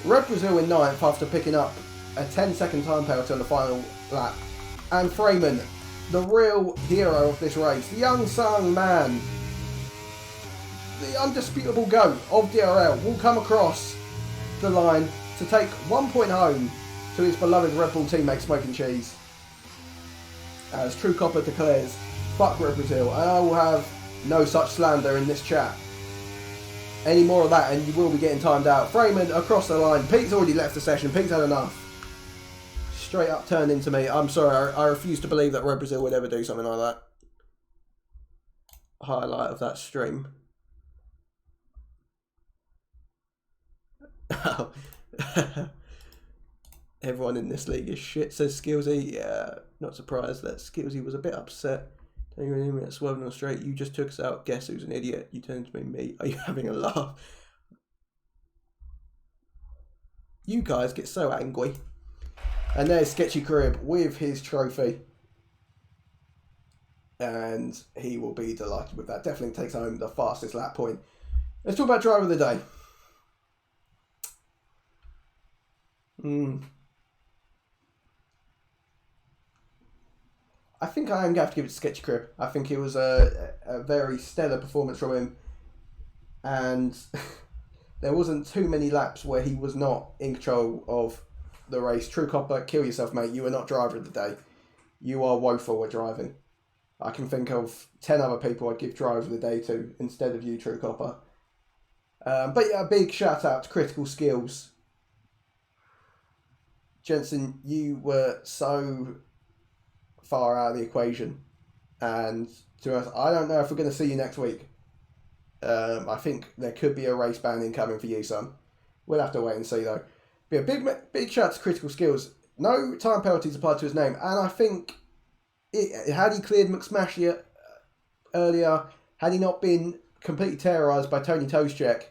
Red Brazil in 9th after picking up a 10-second time penalty on the final lap. And Freeman, the real hero of this race, the unsung man, the undisputable GOAT of DRL, will come across the line to take 1 point home to his beloved Red Bull teammate Smoking Cheese. As True Copper declares, fuck Red Brazil, and I will have no such slander in this chat. Any more of that and you will be getting timed out. Freeman across the line. Pete's already left the session. Pete's had enough. Straight up turned into me. I'm sorry, I refuse to believe that Red Brazil would ever do something like that. Highlight of that stream. Everyone in this league is shit, says Skillsy. Yeah, not surprised that Skillsy was a bit upset. Don't you remember swerving on straight? You just took us out. Guess who's an idiot? You turned to me. Are you having a laugh? You guys get so angry. And there's Sketchy Crib with his trophy. And he will be delighted with that. Definitely takes home the fastest lap point. Let's talk about driver of the day. I think I am going to have to give it to Sketchy Crib. I think it was a very stellar performance from him. And there wasn't too many laps where he was not in control of the race. True Copper, kill yourself, mate. You are not driver of the day. You are woeful at driving. I can think of 10 other people I'd give driver of the day to instead of you, True Copper. But yeah, a big shout out to Critical Skills. Jensen, you were so far out of the equation. And to us, I don't know if we're going to see you next week. I think there could be a race ban incoming for you, son. We'll have to wait and see, though. But yeah, big shout out to Critical Skills. No time penalties applied to his name. And I think, had he cleared McSmashy earlier, had he not been completely terrorised by Tony Toescheck,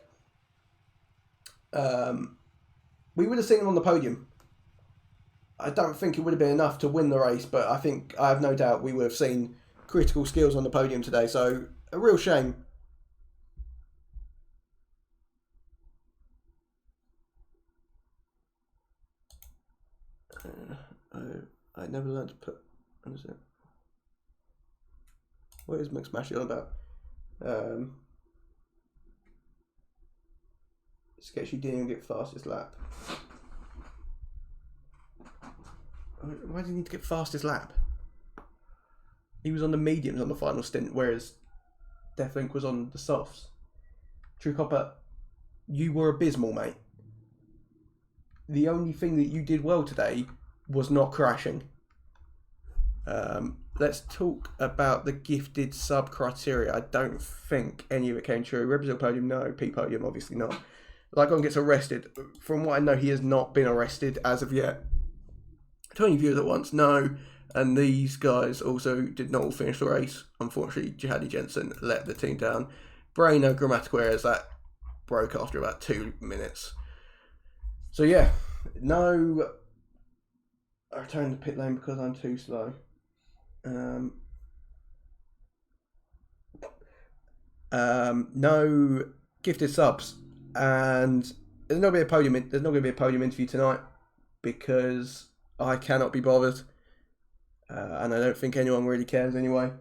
we would have seen him on the podium. I don't think it would have been enough to win the race, but I have no doubt we would have seen Critical Skills on the podium today. So, a real shame. I never learned to put... What is it? What is McSmashy on about? Sketchy didn't even get fastest lap. Why did he need to get fastest lap? He was on the mediums on the final stint, whereas Deathlink was on the softs. True Copper, you were abysmal, mate. The only thing that you did well today was not crashing. Let's talk about the gifted sub criteria. I don't think any of it came true. Red podium, no. P podium, obviously not. Lygon gets arrested. From what I know, he has not been arrested as of yet. 20 viewers at once, no. And these guys also did not all finish the race. Unfortunately, Jihadi Jensen let the team down. Bray, no grammatical errors. That broke after about 2 minutes. So yeah, no. I returned to pit lane because I'm too slow. No gifted subs, and there's not going to be a podium. There's not going to be a podium interview tonight because I cannot be bothered, and I don't think anyone really cares anyway.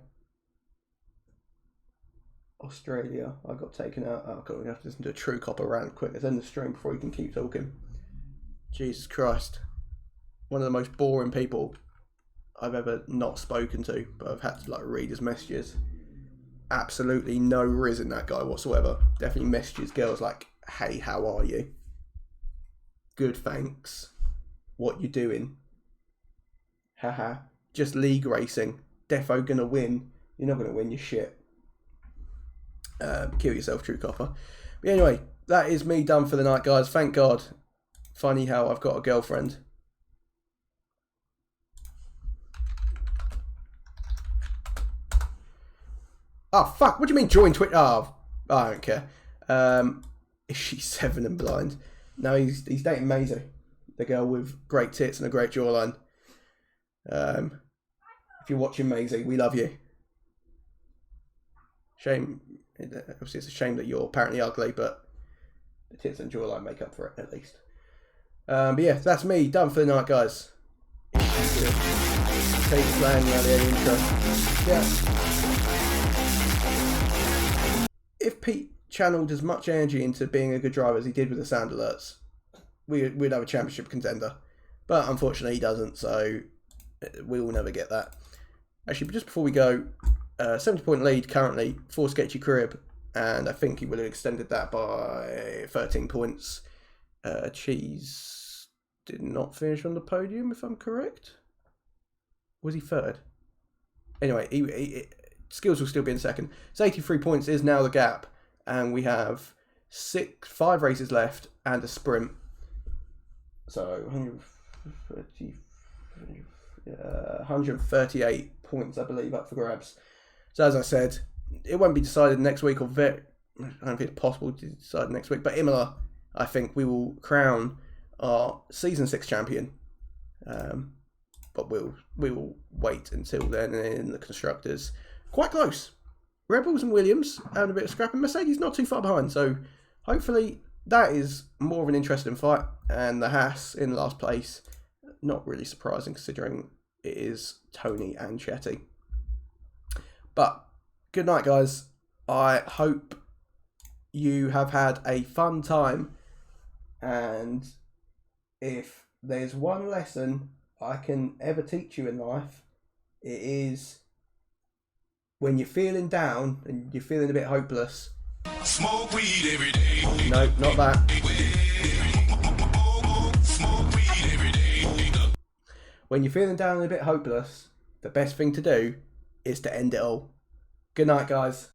Australia, I got taken out. Oh god, we have to listen to a True Copper rant quick. Let's end the stream before we can keep talking. Jesus Christ, one of the most boring people I've ever not spoken to, but I've had to read his messages. Absolutely no riz in that guy whatsoever. Definitely messages girls like, hey, how are you? Good, thanks. What you doing? Haha. Just league racing. Defo gonna win. You're not gonna win your shit. Kill yourself, True Copper. But anyway, that is me done for the night, guys. Thank God. Funny how I've got a girlfriend. Oh, fuck. What do you mean join Twitch? Oh, I don't care. Is she 7 and blind? No, he's dating Maisie, the girl with great tits and a great jawline. If you're watching, Maisie, we love you. Shame. Obviously, it's a shame that you're apparently ugly, but the tits and jawline make up for it, at least. But yeah, that's me. Done for the night, guys. Take playing the intro. Yeah. If Pete channeled as much energy into being a good driver as he did with the sound alerts, we'd have a championship contender. But unfortunately, he doesn't, so we will never get that. Actually, just before we go, 70-point lead currently for Sketchy Crib, and I think he would have extended that by 13 points. Cheese did not finish on the podium, if I'm correct. Was he third? Anyway, Skills will still be in second. So 83 points is now the gap, and we have 5 races left and a sprint. So 138 points, I believe, up for grabs. So as I said, it won't be decided next week, or I don't think it's possible to decide next week. But Imola, I think we will crown our season 6 champion. But we will wait until then. And in the constructors, quite close. Rebels and Williams having a bit of scrapping. Mercedes not too far behind, so hopefully that is more of an interesting fight. And the Haas in last place, not really surprising considering it is Tony and Chetty. But good night, guys. I hope you have had a fun time, and if there's one lesson I can ever teach you in life, it is when you're feeling down and you're feeling a bit hopeless, Smoke weed every day. No, not that. Smoke weed every day. When you're feeling down and a bit hopeless, the best thing to do is to end it all. Good night, guys.